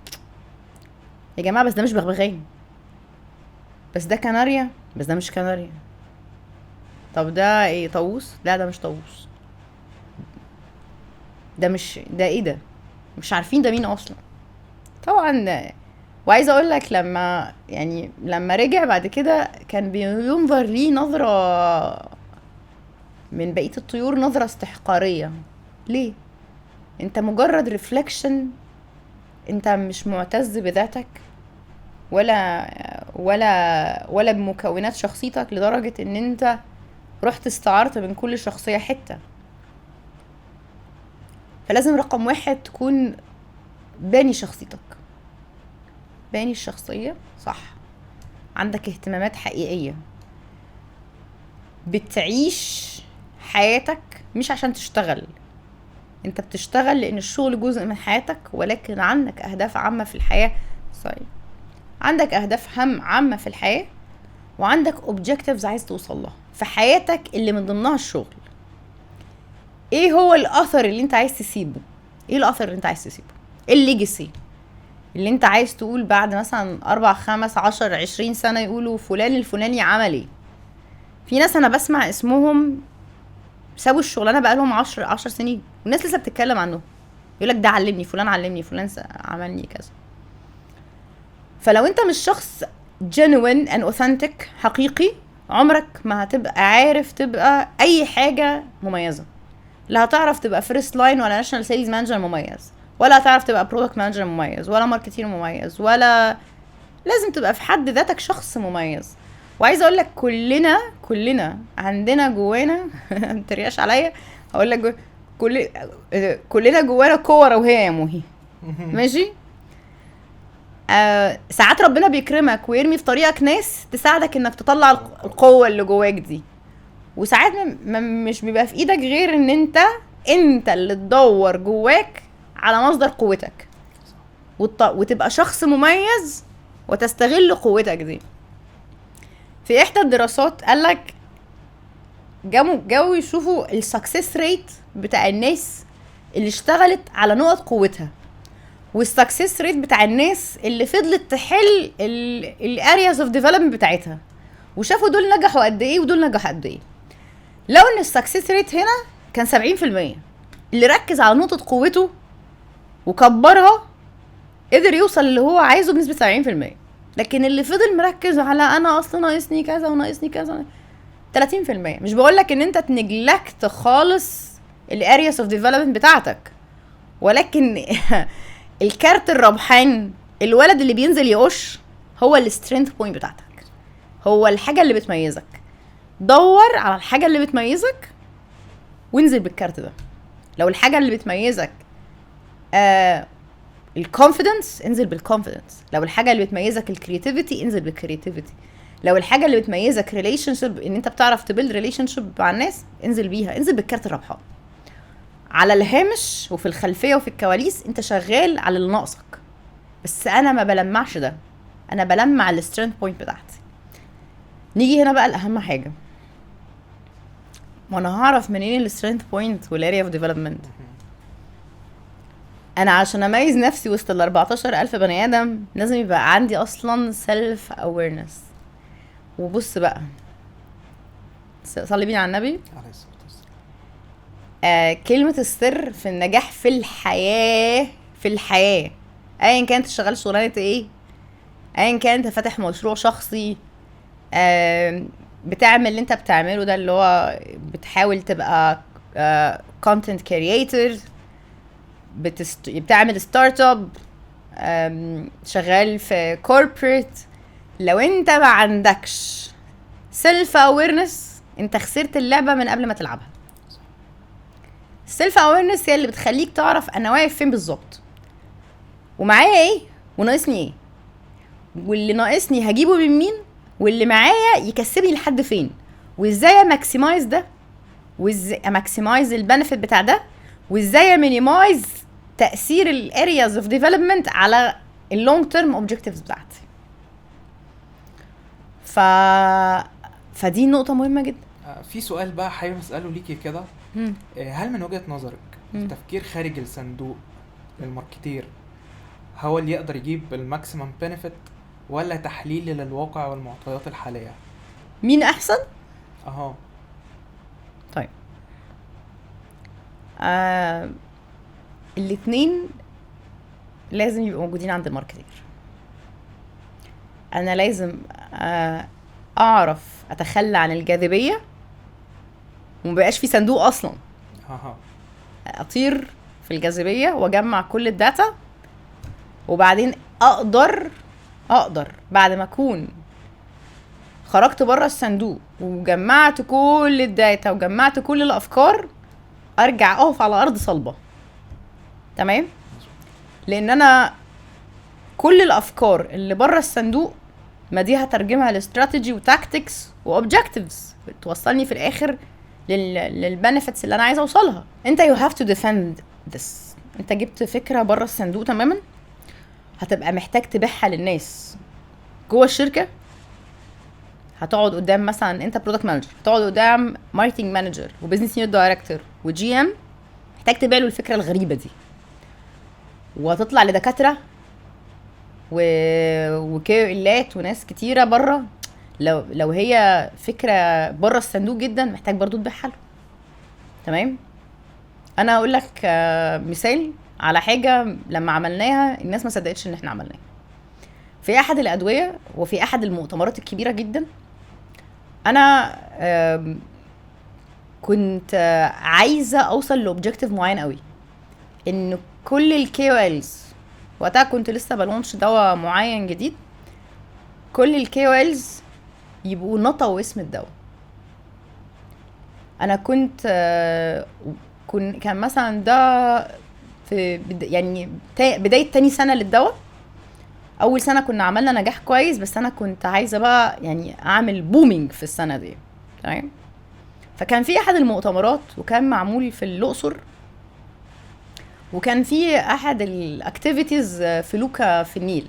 يا جماعة بس ده مش بغبغان، بس ده كناريا، بس ده مش كناريا. طب ده ايه؟ طاووس؟ لا ده مش طاووس، ده مش ده ايه ده؟ مش عارفين ده مين اصلا. طبعا وعايزه اقول لك لما رجع بعد كده كان بينظر ليه نظره من بقيه الطيور، نظره استحقاريه. ليه؟ انت مجرد ريفلكشن، انت مش معتز بذاتك ولا بمكونات شخصيتك، لدرجه ان انت رحت استعرت من كل شخصيه حته. فلازم رقم 1 تكون باني شخصيتك، باني الشخصيه صح، عندك اهتمامات حقيقيه، بتعيش حياتك مش عشان تشتغل، انت بتشتغل لان الشغل جزء من حياتك، ولكن عندك اهداف عامه في الحياه. عندك اهداف عامه في الحياه، وعندك objectives عايز توصل لها في حياتك اللي من ضمنها الشغل. ايه هو الاثر اللي انت عايز تسيبه؟ ايه الاثر اللي انت عايز تسيبه؟ ايه الليجاسي اللي انت عايز تقول بعد مثلا 4 5 10 20 سنه يقولوا فلان الفلاني عمل ايه؟ في ناس انا بسمع اسمهم سابوا الشغلانه بقالهم 10 سنين والناس لسه بتتكلم عنهم، يقولك ده علمني، فلان علمني، فلان عملني كذا. فلو انت مش شخص genuine and authentic حقيقي، عمرك ما هتبقى عارف تبقى اي حاجه مميزه. لا هتعرف تبقى فيرست لاين ولا ناشونال سيلز مانجر مميز، ولا هتعرف تبقى برودكت مانجر مميز، ولا ماركتير مميز، ولا لازم تبقى في حد ذاتك شخص مميز. وعايزه اقول لك كلنا عندنا جوانا ما تريقش عليا، اقول لك كلنا جوانا قوه روحيه يا موهي. ماشي؟ ساعات ربنا بيكرمك ويرمي في طريقك ناس تساعدك انك تطلع القوه اللي جواك دي، وساعات مش بيبقى في ايدك غير ان انت اللي تدور جواك على مصدر قوتك وتبقى شخص مميز وتستغل قوتك دي. في احدى الدراسات قالك جاوا يشوفوا السكسس ريت بتاع الناس اللي اشتغلت على نقط قوتها، والسكسس ريت بتاع الناس اللي فضلت تحل الارياز اوف ديفلوبمنت بتاعتها، وشافوا دول نجحوا قد ايه ودول نجحوا قد ايه. لو ان السكسس ريت هنا كان 70%، اللي ركز على نقطة قوته وكبرها قدر يوصل اللي هو عايزه بنسبة 70%. لكن اللي فضل مركز على انا اصلا ناقصني كذا وناقصني كذا 30%. مش بقولك ان انت تنجلكت خالص الارياس اوف ديفلوبمنت بتاعتك، ولكن الكارت الربحان، الولد اللي بينزل يقش، هو السترينث بوينت بتاعتك، هو الحاجة اللي بتميزك. دور على الحاجة اللي بتميزك وانزل بالكارت ده. لو الحاجة اللي بتميزك الكونفيدنس، انزل بالكونفيدنس. لو الحاجة اللي بتميزك الكرياتيفيتي، انزل بالكرياتيفيتي. لو الحاجة اللي بتميزك ريليشن شيب، ان انت بتعرف تبيلد ريليشن شيب مع الناس، انزل بيها، انزل بالكارت الربحان. على الهامش وفي الخلفية وفي الكواليس انت شغال على اللي ناقصك، بس انا ما بلمعش ده، انا بلمع السترينث بوينت بتاعتي. نيجي هنا بقى الاهم حاجة، وانا هعرف منين السترينث بوينت والاريا اوف ديفلوبمنت؟ انا عشان اميز نفسي وسط ال 14,000 بني ادم لازم يبقى عندي اصلا سيلف اويرنس. وبص بقى، صلي بينا على النبي. كلمة السر في النجاح في الحياة ايا كانت شغال شغلانة ايه، ايا كانت فاتح مشروع شخصي، بتعمل اللي انت بتعمله ده اللي هو بتحاول تبقى content creator، بتعمل ستارت اب، شغال في كوربريت، لو انت ما عندكش سيلف اويرنس انت خسرت اللعبه من قبل ما تلعبها. السيلف اويرنس هي اللي بتخليك تعرف انا واقف فين بالظبط، ومعايا ايه، وناقصني ايه، واللي ناقصني هجيبه من مين، واللي معايا يكسبني لحد فين، وازاي اماكسمايز ده، وازاي اماكسمايز البنفيت بتاع ده، وازاي امينيمايز تاثير الارياز اوف ديفلوبمنت على اللونج تيرم اوبجكتيفز بتاعتي. فدي نقطه مهمه جدا. في سؤال بقى حابب اساله ليكي كده، هل من وجهة نظرك التفكير خارج الصندوق للماركتير هو اللي يقدر يجيب الماكسيمم بنفيت، ولا تحليل للواقع والمعطيات الحالية؟ مين احسن؟ طيب الاتنين لازم يبقوا موجودين عند الماركتير. انا لازم اعرف اتخلى عن الجاذبية ومبقاش في صندوق اصلا، اطير في الجاذبية واجمع كل الداتا، وبعدين اقدر بعد ما اكون خرجت بره الصندوق وجمعت كل الداتا وجمعت كل الافكار ارجع اقف على ارض صلبة. تمام؟ لان انا كل الافكار اللي بره الصندوق ما دي هترجمها لاستراتيجي وتاكتكس واوبجكتيفز توصلني في الاخر للبنفيتس اللي انا عايزه اوصلها. انت you have to defend this. انت جبت فكره بره الصندوق تماما، هتبقى محتاج تبيعها للناس جوه الشركه. هتقعد قدام مثلا انت برودكت مانجر، هتقعد قدام ماركتنج مانجر وبزنس يونت دايركتور وجي ام، محتاج تبيع له الفكره الغريبه دي، وهتطلع لدكاتره وكيلات وناس كتيره بره. لو هي فكره بره الصندوق جدا محتاج برضو تبيعها له. تمام؟ انا هقول لك مثال على حاجه لما عملناها الناس ما صدقتش ان احنا عملناها في احد الادويه وفي احد المؤتمرات الكبيره جدا. انا كنت عايزه اوصل لاوبجكتيف معين قوي، ان كل الكي او الز، وقتها كنت لسه بلونش دواء معين جديد، كل الكي او الز يبقوا نطوا اسم الدواء. انا كنت كان مثلا ده في يعني بدايه تاني سنه للدواء. اول سنه كنا عملنا نجاح كويس، بس انا كنت عايزه بقى يعني اعمل بومينج في السنه دي. تمام؟ فكان في احد المؤتمرات وكان معمول في الاقصر، وكان في احد الاكتيفيتيز في لوكا في النيل.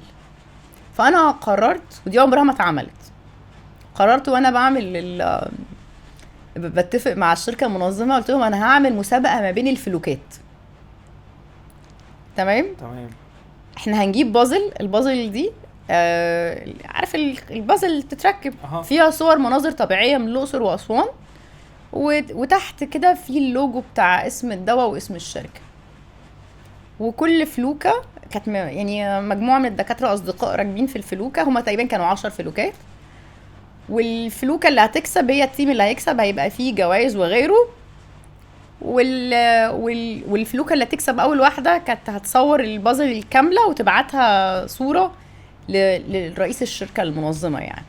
فانا قررت، ودي عمرها ما اتعملت، قررت وانا بعمل بتفق مع الشركه المنظمه، قلت لهم انا هعمل مسابقه ما بين الفلوكات. تمام؟ احنا هنجيب البازل دي عارف البازل تتركب فيها صور مناظر طبيعيه من الاقصر واسوان، وتحت كده في اللوجو بتاع اسم الدواء واسم الشركه. وكل فلوكه كانت يعني مجموعه من الدكاتره اصدقاء راكبين في الفلوكه، هما تقريبا كانوا 10 فلوكات، والفلوكه اللي هتكسب هي التيم اللي هيكسب، هيبقى فيه جوائز وغيره. والفلوكه اللي هتكسب اول واحده كانت هتصور البازل الكامله وتبعتها صوره لرئيس الشركه المنظمه. يعني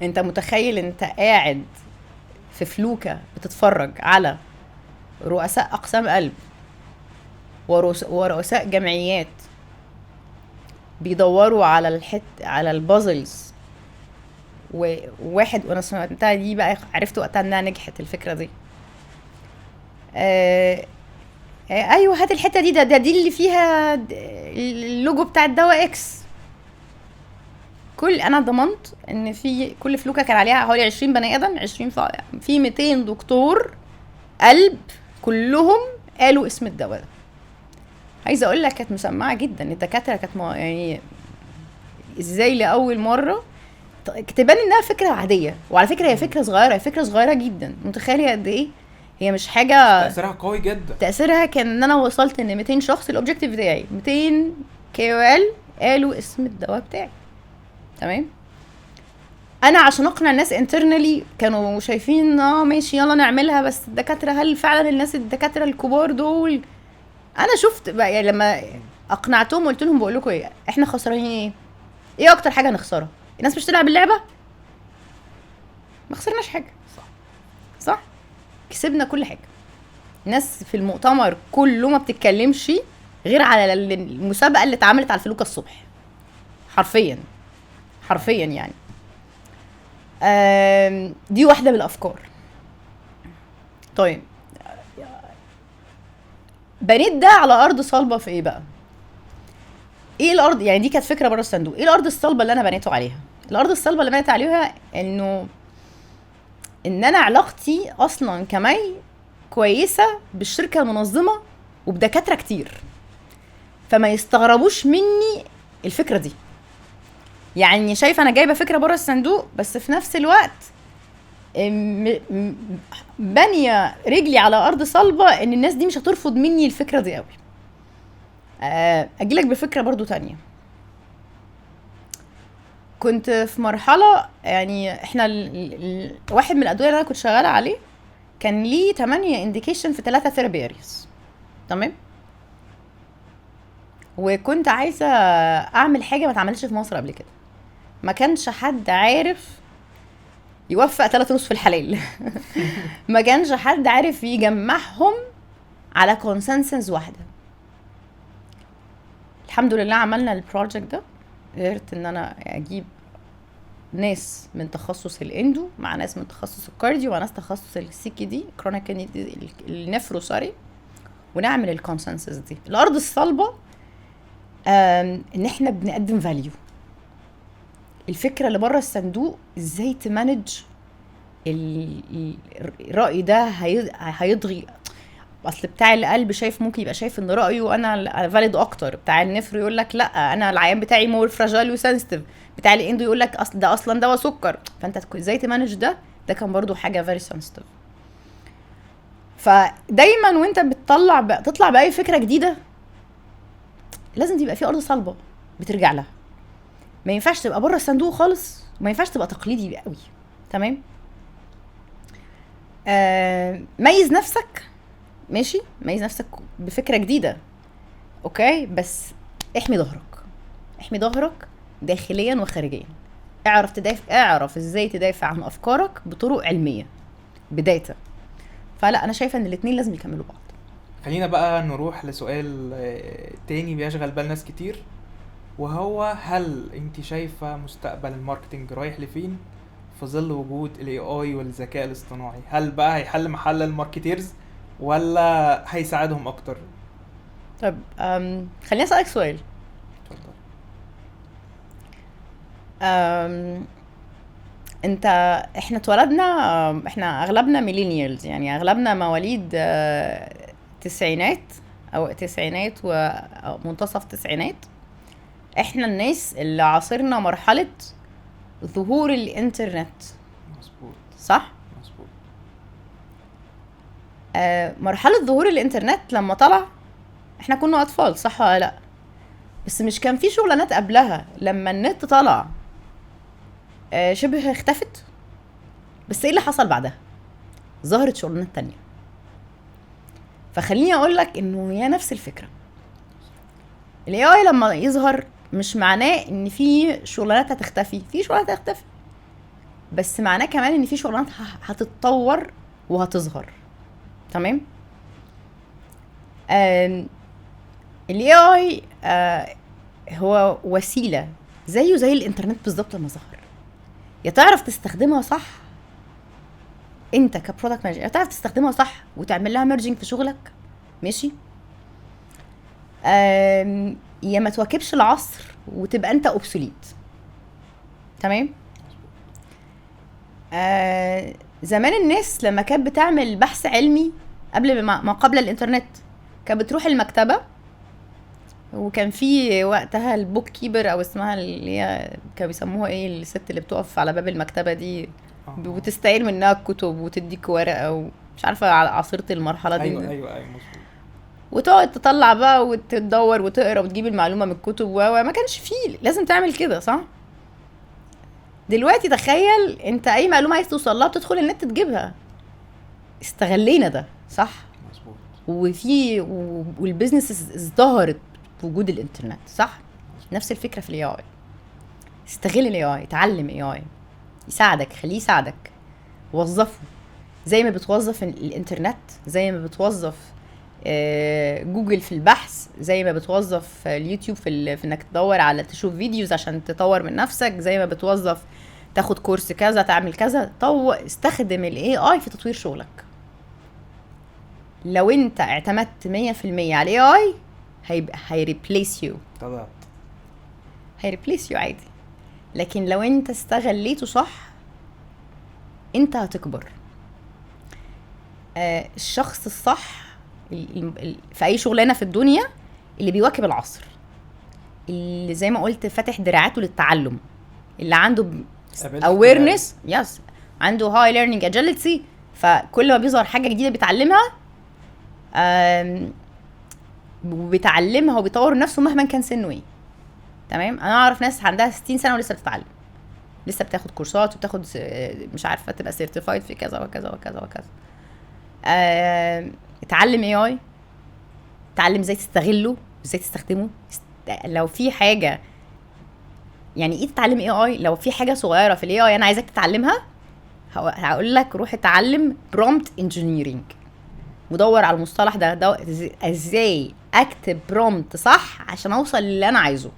انت متخيل انت قاعد في فلوكه بتتفرج على رؤساء اقسام قلب ورؤساء جمعيات بيدوروا على البازلز، وواحد، وانا سمعتها دي بقى عرفت وقتها انها نجحت الفكره دي. ايوه هات الحته دي، ده دي اللي فيها اللوجو بتاع الدواء اكس. انا ضمنت ان في كل فلوكه كان عليها حوالي 20 بني ادم، 20 في 200 دكتور قلب كلهم قالوا اسم الدواء ده. عايزه اقول لك كانت مسمعه جدا، الدكاتره كانت يعني ازاي لاول مره تبان انها فكره عاديه. وعلى فكره هي فكره صغيره، هي فكره صغيره جدا، متخيله قد ايه هي مش حاجه تاثيرها قوي جدا. تاثيرها كان ان انا وصلت ان 200 شخص الاوبجكتيف بتاعي 200 كي او ال قالوا اسم الدواء بتاعي. تمام؟ انا عشان اقنع الناس انترنالي كانوا شايفين ماشي يلا نعملها، بس الدكاتره هل فعلا الناس الدكاتره الكبار دول انا شفت بقى يعني لما اقنعتهم قلت لهم بقول لكم ايه، احنا خسرانين ايه؟ ايه اكتر حاجه نخسرها؟ الناس مش تلعب اللعبه، ما خسرناش حاجه. صح. صح، كسبنا كل حاجه. الناس في المؤتمر كله ما بتتكلمش غير على المسابقه اللي اتعملت على الفلوكه الصبح، حرفيا حرفيا يعني. دي واحده من الافكار. طيب بنيت ده على ارض صلبه في ايه بقى؟ ايه الارض يعني؟ دي كانت فكره بره الصندوق. ايه الارض الصلبه اللي انا بنيته عليها؟ الارض الصلبه اللي بنيت عليها ان انا علاقتي اصلا كمي كويسه بالشركه المنظمه وبدكاتره كتير، فما يستغربوش مني الفكره دي. يعني شايفه انا جايبه فكره بره الصندوق، بس في نفس الوقت بانيه رجلي على ارض صلبه ان الناس دي مش هترفض مني الفكره دي قوي. اجيلك بفكره برضو تانية. كنت في مرحله يعني احنا واحد من الادويه اللي انا كنت شغاله عليه كان ليه 8 انديكيشن في 3 ثيرابي ارياس، تمام؟ وكنت عايزه اعمل حاجه ما اتعملتش في مصر قبل كده. ما كانش حد عارف يوفق 3 نص في الحلال ما كانش حد عارف يجمعهم على كونسنسس واحده. الحمد لله عملنا البروجكت ده، قدرت ان انا اجيب ناس من تخصص الاندو مع ناس من تخصص الكارديو مع ناس تخصص السي كي دي كرونيك النفرو سوري، ونعمل الكونسنسس دي. الارض الصلبه ان احنا بنقدم فاليو. الفكره اللي بره الصندوق ازاي تمانج الرأي ده هيضغي. اصل بتاع القلب شايف ممكن يبقى شايف ان رأيه انا فاليد اكتر، بتاع النفر يقول لك لا انا العيان بتاعي مور فراجايل وسنسيتيف، بتاع الاندو يقول لك اصلا دواء سكر. فانت ازاي تمانج ده كان برضو حاجه فيري سنسيتيف. فدايما وانت تطلع باي فكره جديده لازم تبقى في ارض صلبه بترجع لها. ما ينفعش تبقى بره الصندوق خالص، وما ينفعش تبقى تقليدي قوي، تمام؟ ميز نفسك، ماشي، ميز نفسك بفكره جديده، اوكي، بس احمي ظهرك داخليا وخارجيا. اعرف ازاي تدافع عن افكارك بطرق علميه بدايه. فلا انا شايفه ان الاثنين لازم يكملوا بعض. خلينا بقى نروح لسؤال تاني بيشغل بال ناس كتير، وهو هل انت شايفه مستقبل الماركتنج رايح لفين في ظل وجود الاي اي والذكاء الاصطناعي؟ هل بقى هيحل محل الماركتيرز ولا هيساعدهم اكتر؟ طب خليني اسالك سؤال. اتفضل. انت احنا اتولدنا، احنا اغلبنا ميلينيالز، يعني اغلبنا مواليد تسعينات او تسعينات ومنتصف تسعينات. احنا الناس اللي عاصرنا مرحلة ظهور الانترنت، مظبوط. صح؟ مظبوط. مرحلة ظهور الانترنت لما طلع احنا كنا اطفال، صح ولا لا؟ بس مش كان في شغلانات قبلها لما النت طلع شبه اختفت؟ بس ايه اللي حصل بعدها؟ ظهرت شغلانات تانية. فخليني اقولك انه هي نفس الفكرة. ال AI لما يظهر مش معناه ان في شغلانات هتختفي، في شغلانات هتختفي، بس معناه كمان ان في شغلانات هتتطور وهتظهر، تمام؟ ال AI هو وسيلة زيه زي الانترنت بالظبط لما ظهر. يا تعرف تستخدمها صح انت كبرودكت مانجر، يا تعرف تستخدمها صح وتعمل لها ميرجنج في شغلك، ماشي، يا ما تواكبش العصر وتبقى انت اوبسوليت، تمام؟ زمان الناس لما كانت بتعمل بحث علمي قبل ما قبل الانترنت كانت بتروح المكتبة، وكان في وقتها البوك كيبر او اسمها اللي هي كانوا بيسموها ايه، الست اللي بتقف على باب المكتبة دي وتستعير منها الكتب وتديك ورقة، ومش عارفة عصرت المرحلة دي. ايوه مظبوط. وتقعد تطلع بقى وتدور وتقرا وتجيب المعلومة من الكتب، وما كانش فيه لازم تعمل كده، صح؟ دلوقتي تخيل انت اي معلومة عايز توصل لها بتدخل النت تجيبها. استغلينا ده، صح؟ مظبوط. والبيزنس ازدهرت بوجود الانترنت، صح؟ نفس الفكره في الاي اي. استغل الاي اي، اتعلم اي اي يساعدك، خليه يساعدك، وظفه زي ما بتوظف الانترنت، زي ما بتوظف جوجل في البحث، زي ما بتوظف اليوتيوب في انك تدور على تشوف فيديوز عشان تطور من نفسك، زي ما بتوظف تاخد كورس كذا، تعمل كذا. استخدم الاي اي في تطوير شغلك. لو انت اعتمدت 100% على الاي اي هيريبليس يو، طبعا هيريبليس يو عادي. لكن لو انت استغليته صح انت هتكبر. الشخص الصح في اي شغلانه في الدنيا اللي بيواكب العصر، اللي زي ما قلت فاتح دراعاته للتعلم، اللي عنده awareness، يس، عنده high learning agility، فكل ما بيظهر حاجه جديده بيتعلمها وبيتعلمها وبيطور نفسه مهما كان سنه ايه. تمام. انا اعرف ناس عندها 60 سنه ولسه بتتعلم، لسه بتاخد كورسات وبتاخد مش عارفه تبقى سيرتيفايد في كذا وكذا وكذا وكذا. اتعلم اي اي، اتعلم ازاي تستغله، ازاي تستخدمه. لو في حاجه، يعني ايه تتعلم اي اي؟ لو في حاجه صغيره في الاي اي انا عايزاك تتعلمها، هقول لك روح اتعلم برومبت انجينيرنج، ودور على المصطلح ده ازاي اكتب برومبت صح عشان اوصل للي انا عايزه.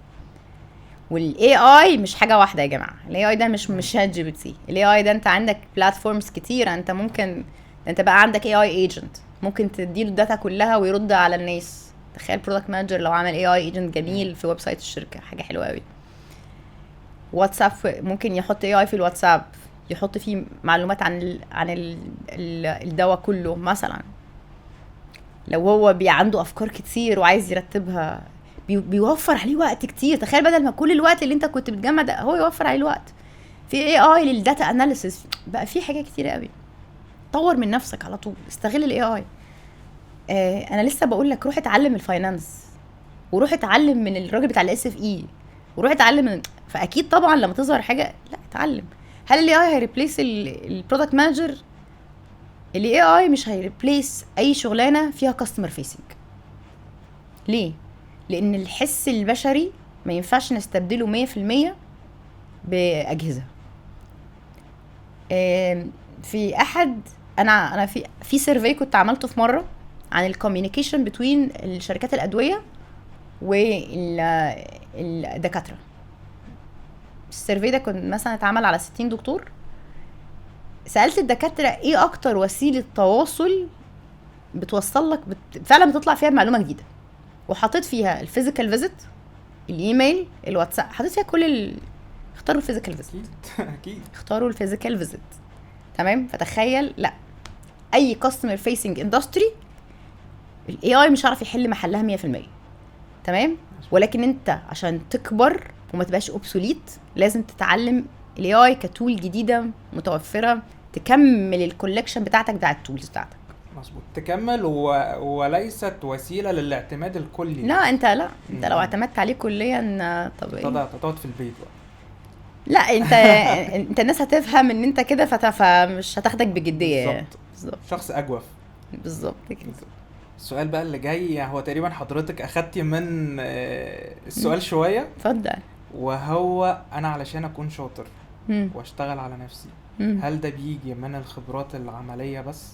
والاي اي مش حاجه واحده يا جماعه، الاي اي ده مش شات جي بي تي. الاي اي ده انت عندك بلاتفورمز كتير، انت ممكن انت بقى عندك اي اي ايجنت، ممكن تديله الداتا كلها ويرد على الناس. تخيل برودكت مانجر لو عمل اي اي ايجنت جميل في ويب سايت الشركه، حاجه حلوه قوي. واتساب ممكن يحط اي اي في الواتساب، يحط فيه معلومات عن الدواء كله مثلا. لو هو عنده افكار كتير وعايز يرتبها، بيوفر عليه وقت كتير. تخيل بدل ما كل الوقت اللي انت كنت بتجمع ده هو يوفر عليه الوقت. في اي اي للداتا اناليسيس، بقى في حاجات كتير قوي. طور من نفسك على طول، استغل الاي اي. انا لسه بقول لك روح اتعلم الفاينانس، وروح اتعلم من الراجل بتاع الاس اف اي، وروح اتعلم من... فاكيد طبعا لما تظهر حاجه لا اتعلم. هل الاي اي هيريبليس البرودكت مانجر؟ الاي اي مش هيريبليس اي شغلانه فيها كاستمر فيسنج. ليه؟ لان الحس البشري ما ينفعش نستبدله 100% باجهزه. في احد انا في سيرفي كنت عملته في مره عن الكوميونيكيشن بين الشركات الادويه والدكاتره. السيرفي ده كنت مثلا اتعمل على 60 دكتور. سالت الدكاتره ايه اكتر وسيله تواصل بتوصل لك فعلا بتطلع فيها معلومه جديده، وحطيت فيها الفيزيكال فيزيت، الايميل، الواتساب، حطيت فيها اختاروا الفيزيكال فيزيت. اكيد اختاروا الفيزيكال فيزيت. تمام. فتخيل لا، اي كاستمر فيسنج اندستري الاي اي مش عارف يحل محلها 100%. تمام. ولكن انت عشان تكبر وما تبقاش اوبسوليت لازم تتعلم الاي اي كتول جديده متوفره تكمل الكولكشن بتاعتك بتاع التولز بتاعتك. مظبوط، تكمل وليست وسيله للاعتماد الكلي. لا انت لو اعتمدت عليه كليا طب ايه، تقعد في البيت بقى. لا انت الناس هتفهم ان انت كده فمش هتاخدك بجديه. بالظبط. شخص اجوف. بالظبط كده. السؤال بقى اللي جاي هو تقريبا حضرتك اخدتي من السؤال شويه. اتفضل. وهو انا علشان اكون شاطر واشتغل على نفسي، هل ده بيجي من الخبرات العمليه بس،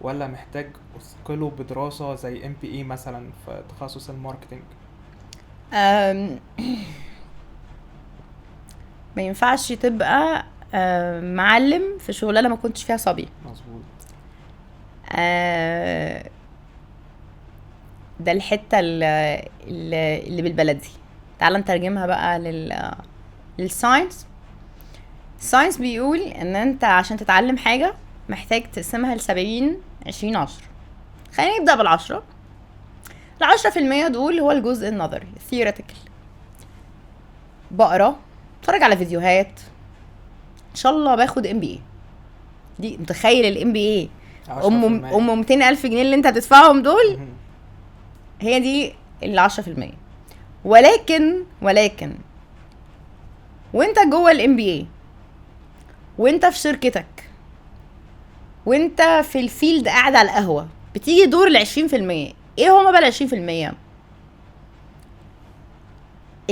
ولا محتاج اثقله بدراسه زي MBA مثلا في تخصص الماركتينج؟ ما ينفعش تبقى معلم في شغلانه ما كنتش فيها صبي. مظبوط. ده الحته اللي بالبلدي. تعال نترجمها بقى للساينس. الساينس بيقول ان انت عشان تتعلم حاجه محتاج تقسمها ل70 20 10. خلينا نبدا بال10. ال10% دول هو الجزء النظري theoretical، بقرا، اتفرج على فيديوهات، ان شاء الله باخد MBA. دي متخيل الMBA ام 200,000 جنيه اللي انت هتدفعهم دول، هي دي ال10%. ولكن وانت جوه الMBA، وانت في شركتك، وانت في الفيلد قاعد على القهوه بتيجي دور ال 20%. ايه هما بقى ال 20%؟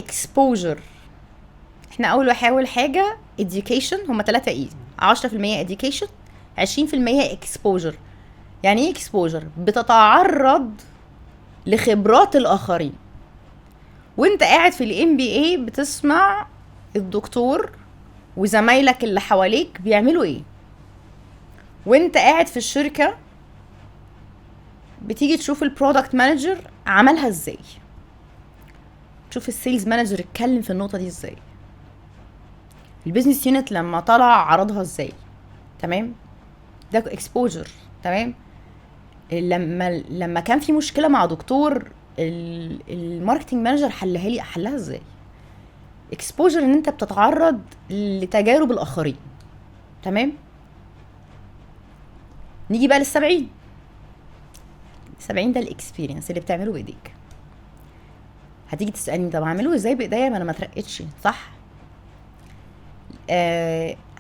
exposure. احنا اول حاجه education، هما 3 اي. 10% education، 20% exposure. يعني ايه exposure؟ بتتعرض لخبرات الاخرين. وانت قاعد في الام بي اي بتسمع الدكتور وزمايلك اللي حواليك بيعملوا ايه. وانت قاعد في الشركه بتيجي تشوف البرودكت مانجر عملها ازاي، تشوف السيلز مانجر اتكلم في النقطه دي ازاي، البيزنس يونت لما طلع عرضها ازاي. تمام، ده اكسبوجر. تمام، لما كان في مشكله مع دكتور الماركتنج مانجر حلها ازاي. اكسبوجر ان انت بتتعرض لتجارب الاخرين. تمام، نيجي بقى لل70. 70 ده الاكسبيرينس اللي بتعمله بايديك. هتيجي تسالني طب اعمله ازاي بايديا ما انا ما اترقتش، صح؟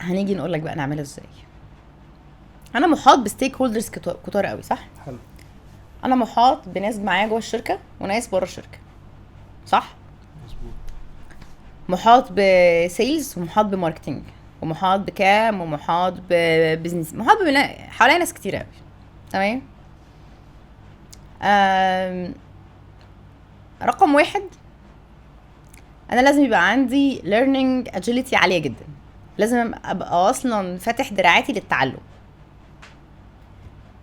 هنيجي نقول لك بقى نعمله ازاي. انا محاط بستيك هولدرز كتار قوي، صح؟ حلو. انا محاط بناس معايا جوه الشركه وناس بره الشركه، صح؟ مظبوط. محاط بسيلز ومحاط بماركتنج ومحاط بكام ومحاط ببزنس، محاط حواليا ناس كتير قوي. تمام. رقم 1، انا لازم يبقى عندي learning agility عاليه جدا. لازم ابقى اصلا فاتح دراعاتي للتعلم،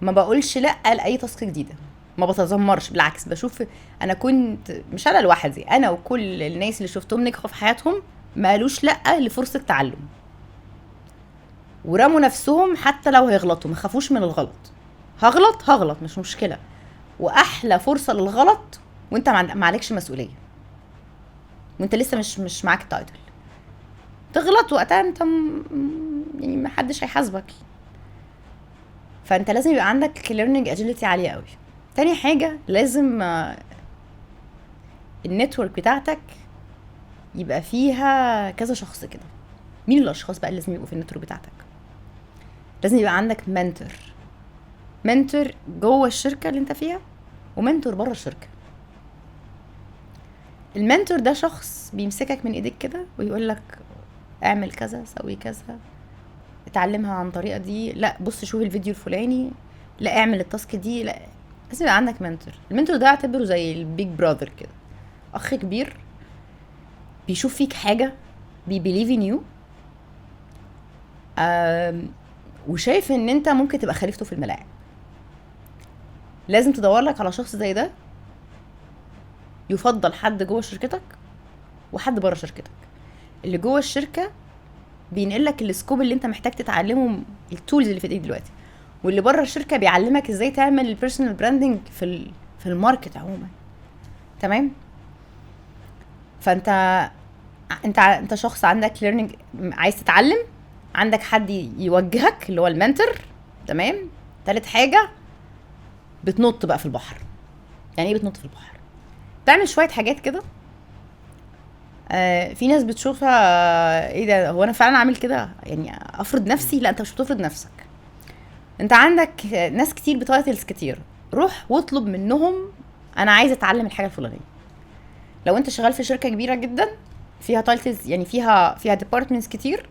ما بقولش لا لاي تاسك جديده، ما بتذمرش، بالعكس بشوف. انا كنت مش انا لوحدي، انا وكل الناس اللي شفتهم نجحوا في حياتهم ما قالوش لا لفرصه تعلم، ورموا نفسهم حتى لو هيغلطوا، ما خافوش من الغلط. هغلط مش مشكله، واحلى فرصه للغلط وانت ما عليكش مسؤوليه، وانت لسه مش معاك التايتل. تغلط وقتها انت يعني ما حدش هيحاسبك. فانت لازم يبقى عندك learning agility عاليه قوي. تاني حاجه لازم النتورك بتاعتك يبقى فيها كذا شخص كده. مين الاشخاص بقى اللي لازم يبقوا في النتورك بتاعتك؟ لازم يبقى عندك منتور جوه الشركه اللي انت فيها ومنتور بره الشركه. المنتور ده شخص بيمسكك من ايديك كده ويقول لك اعمل كذا، سوي كذا، اتعلمها عن طريقه دي، لا بص شوف الفيديو الفلاني، لا اعمل التاسك دي. لا، لازم يبقى عندك منتور. المنتور ده اعتبره زي البيج براذر كده، اخ كبير بيشوف فيك حاجه، بيبيليف ان يو، وشايف ان انت ممكن تبقى خليفته في الملاعب. لازم تدور لك على شخص زي ده، يفضل حد جوه شركتك وحد بره شركتك. اللي جوه الشركه بينقل لك السكوب اللي انت محتاج تتعلمه، التولز اللي في ايديك دلوقتي، واللي بره الشركه بيعلمك ازاي تعمل البيرسونال براندنج في الماركت عموما. تمام. فانت انت شخص عندك ليرنينج، عايز تتعلم، عندك حد يوجهك اللي هو المنتور. تمام. تالت حاجه بتنط بقى في البحر. يعني ايه بتنط في البحر؟ تعمل شويه حاجات كده. في ناس بتشوفها ايه ده، هو انا فعلا عامل كده يعني افرض نفسي؟ لا، انت مش بتفرض نفسك. انت عندك ناس كتير بتايتلز كتير، روح واطلب منهم انا عايز اتعلم الحاجه الفلانيه. لو انت شغال في شركه كبيره جدا فيها تايتلز، يعني فيها ديبارتمنتس كتير،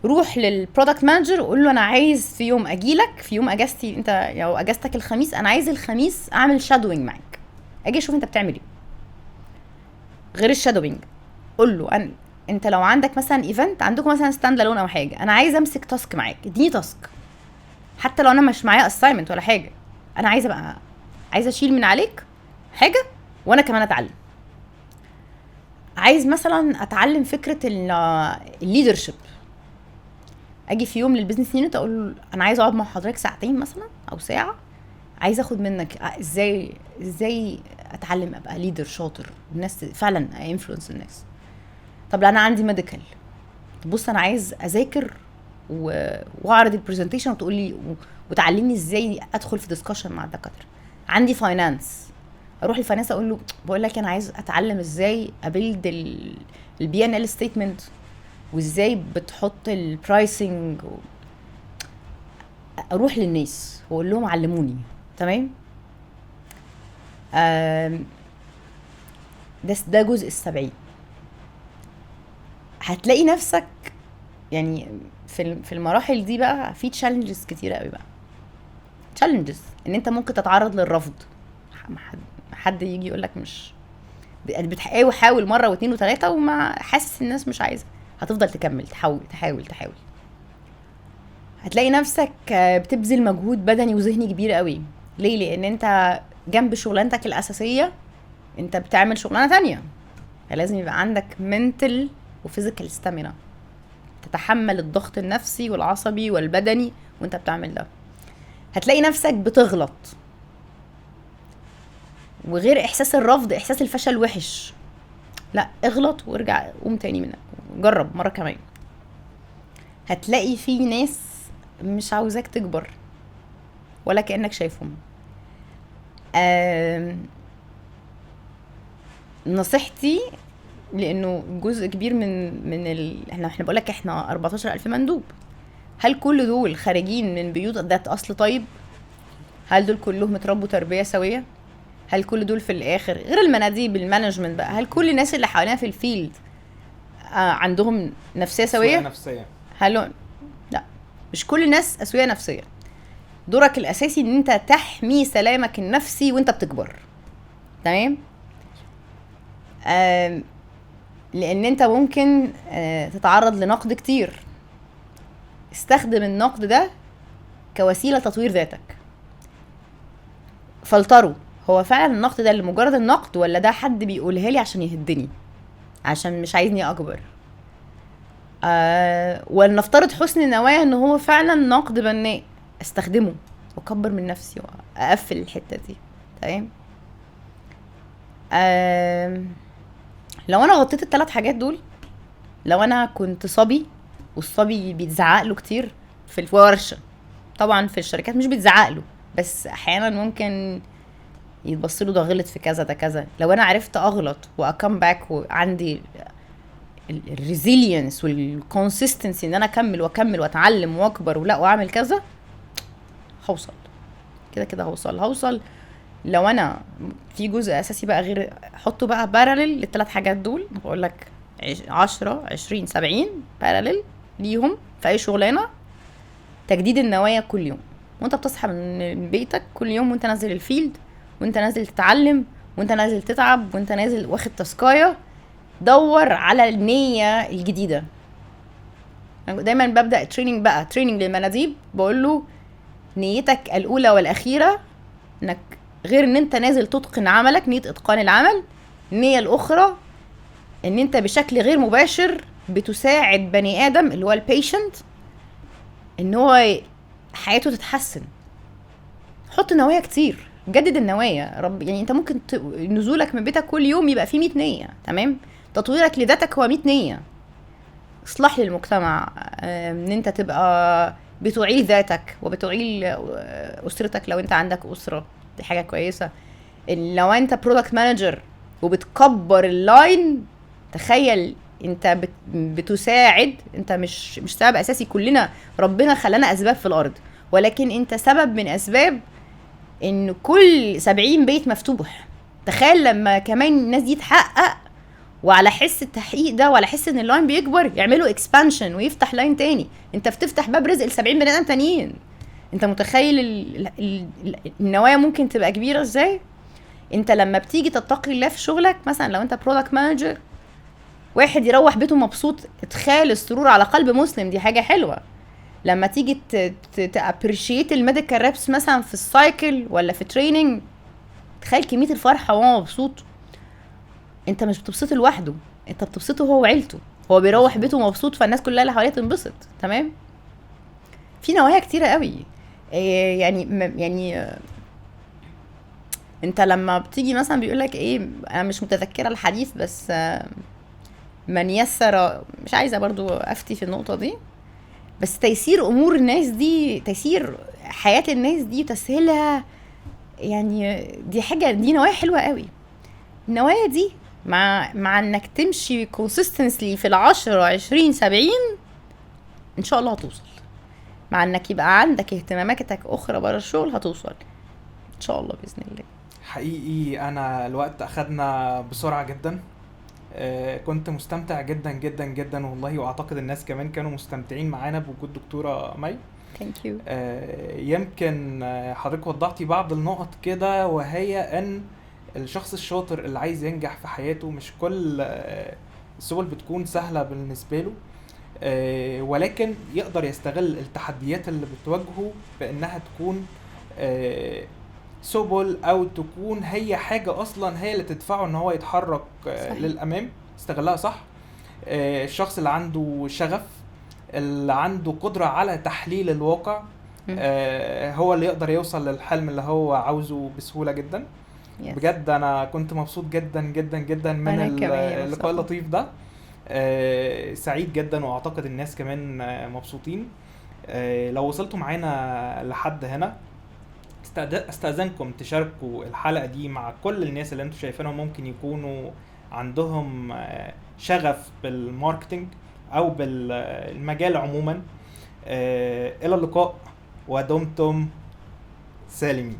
روح للبرودكت مانجر وقول له انا عايز في يوم اجيلك في يوم اجازتي، انت لو اجازتك الخميس انا عايز الخميس اعمل شادوينج معاك، اجي اشوف انت بتعمل ايه. غير الشادوينج، قول له انت لو عندك مثلا ايفنت عندكم مثلا ستاند الون او حاجه، انا عايز امسك تاسك معاك، اديني تاسك حتى لو انا مش معايا اساينمنت ولا حاجه، انا عايزه اشيل من عليك حاجه وانا كمان اتعلم. عايز مثلا اتعلم فكره الليدرشيب، اجي في يوم للبيزنس يونت اقول له انا عايز اقعد مع حضرتك ساعتين مثلا او ساعه، عايز اخد منك ازاي اتعلم ابقى ليدر شاطر الناس فعلا انفلونس الناس. طب انا عندي ميديكال، بص انا عايز اذاكر واعرض البرزنتيشن وتقول لي وتعلمني ازاي ادخل في ديسكشن مع الدكاتره. عندي فاينانس، اروح الفاينانس اقول له بقول لك انا عايز اتعلم ازاي ابيلد البي ان ال ستيتمنت وازاي بتحط البرايسنج. اروح للناس واقول لهم علموني. تمام. ده جزء السبعين. هتلاقي نفسك يعني في المراحل دي بقى في تشالنجز كتيرة قوي بقى. تشالنجز ان انت ممكن تتعرض للرفض، حد يجي يقولك مش حاول مرة واتنين وتلاتة وما حاسس الناس مش عايزة، هتفضل تكمل تحاول. هتلاقي نفسك بتبذل مجهود بدني وذهني كبير قوي. ليه؟ لان انت جنب شغلانتك الاساسية انت بتعمل شغلانة تانية، فلازم يبقى عندك منتل وفيزيكال ستامينا تتحمل الضغط النفسي والعصبي والبدني وانت بتعمل ده. هتلاقي نفسك بتغلط، وغير احساس الرفض احساس الفشل وحش، لا اغلط وارجع قوم تاني منك، جرب مرة كمان. هتلاقي في ناس مش عاوزاك تكبر ولا كأنك شايفهم. نصيحتي، لانه جزء كبير من احنا بقولك احنا 14,000 مندوب، هل كل دول خارجين من بيوت ذات اصل طيب؟ هل دول كلهم اتربوا تربية سوية؟ هل كل دول في الاخر غير المناديب المانجمنت بقى، هل كل الناس اللي حوالينا في الفيلد عندهم نفسية سوية؟ نفسية؟ لا، مش كل الناس اسوية نفسية. دورك الاساسي ان انت تحمي سلامك النفسي وانت بتكبر. تمام. لان انت ممكن تتعرض لنقد كتير، استخدم النقد ده كوسيلة تطوير ذاتك. فلتره، هو فعلا النقد ده لمجرد النقد ولا ده حد بيقولها لي عشان يهدني، عشان مش عايزني اكبر؟ ولنفترض حسن النوايا ان هو فعلا نقد بناء، استخدمه واكبر من نفسي واقفل الحتة دي. تمام. لو انا غطيت الثلاث حاجات دول، لو انا كنت صبي والصبي بيتزعق له كتير في الورشة، طبعا في الشركات مش بيتزعق له بس احيانا ممكن يتبص له ده غلط في كذا ده كذا، لو انا عرفت اغلط واكم باك وعندي الريزيلينس والكونسيستنسي ان انا اكمل واكمل واتعلم واكبر ولا واعمل كذا، هوصل كده هوصل. لو انا في جزء اساسي بقى غير، حطوا بقى باراليل للثلاث حاجات دول، بقول لك 10 20 70 باراليل ليهم في اي شغلانه. تجديد النوايا كل يوم وانت بتصحى من بيتك، كل يوم وانت نازل الفيلد، وانت نازل تتعلم، وانت نازل تتعب، وانت نازل واخد تاسكايه، دور على النيه الجديده. دايما ببدا تريننج للمناديب بقول له نيتك الاولى والاخيره انك غير ان انت نازل تتقن عملك، نية اتقان العمل، النية الاخرى ان انت بشكل غير مباشر بتساعد بني ادم اللي هو البيشنت ان هو حياته تتحسن. حط نوايا كتير، جدد النوايا. يعني انت ممكن نزولك من بيتك كل يوم يبقى فيه 100 نية. تمام. تطويرك لذاتك هو 100 نية. اصلاح للمجتمع، ان انت تبقى بتعيل ذاتك وبتعيل اسرتك لو انت عندك اسرة، دي حاجة كويسة. لو انت برودكت مانجر وبتكبر اللاين، تخيل انت بتساعد، انت مش سبب اساسي، كلنا ربنا خلانا اسباب في الارض، ولكن انت سبب من اسباب ان كل 70 بيت مفتوح. تخيل لما كمان الناس دي تحقق، وعلى حس التحقيق ده وعلى حس ان اللاين بيكبر يعملوا اكسبانشن ويفتح لاين تاني، انت بتفتح باب رزق ل70 بني ادم تانيين. انت متخيل النوايا ممكن تبقى كبيره ازاي؟ انت لما بتيجي تتقي الله في شغلك، مثلا لو انت برودكت مانجر، واحد يروح بيته مبسوط، ادخال السرور على قلب مسلم، دي حاجه حلوه. لما تيجي تابريشيت الميديكال ريبس مثلا في السايكل ولا في تريننج، تخيل كميه الفرحه وهو مبسوط. انت مش بتبسطه لوحده، انت بتبسطه هو وعيلته، هو بيروح بيته مبسوط فالناس كلها اللي حواليه تنبسط. تمام. في نوايا كتيره قوي. يعني انت لما بتيجي مثلا بيقولك ايه، انا مش متذكره الحديث بس من يسر، مش عايزه برضو افتي في النقطه دي، بس تيسير امور الناس دي، تيسير حياه الناس دي وتسهيلها، يعني دي حاجه، دي نوايا حلوه قوي. النوايا دي مع انك تمشي كونسيستنسلي في 10 20 70 ان شاء الله هتوصل. مع انك يبقى عندك اهتماماتك اخرى بره الشغل هتوصل. ان شاء الله باذن الله. حقيقي انا الوقت اخدنا بسرعة جدا. كنت مستمتع جدا جدا جدا والله، واعتقد الناس كمان كانوا مستمتعين معانا بوجود دكتورة مي. ثانك يو. يمكن حضرتك وضحتي بعض النقط كده، وهي ان الشخص الشاطر اللي عايز ينجح في حياته مش كل السبل بتكون سهلة بالنسبة له، ولكن يقدر يستغل التحديات اللي بتواجهه بانها تكون سبل، او تكون هي حاجة اصلا هي اللي تدفعه ان هو يتحرك للامام. استغلها صح. الشخص اللي عنده شغف، اللي عنده قدرة على تحليل الواقع، هو اللي يقدر يوصل للحلم اللي هو عاوزه بسهولة جدا. بجد انا كنت مبسوط جدا جدا جدا من اللقاء اللطيف ده. سعيد جدا، واعتقد الناس كمان مبسوطين. لو وصلتوا معانا لحد هنا، استأذنكم تشاركوا الحلقة دي مع كل الناس اللي انتوا شايفينهم ممكن يكونوا عندهم شغف بالماركتينج او بالمجال عموما. الى اللقاء ودمتم سالمين.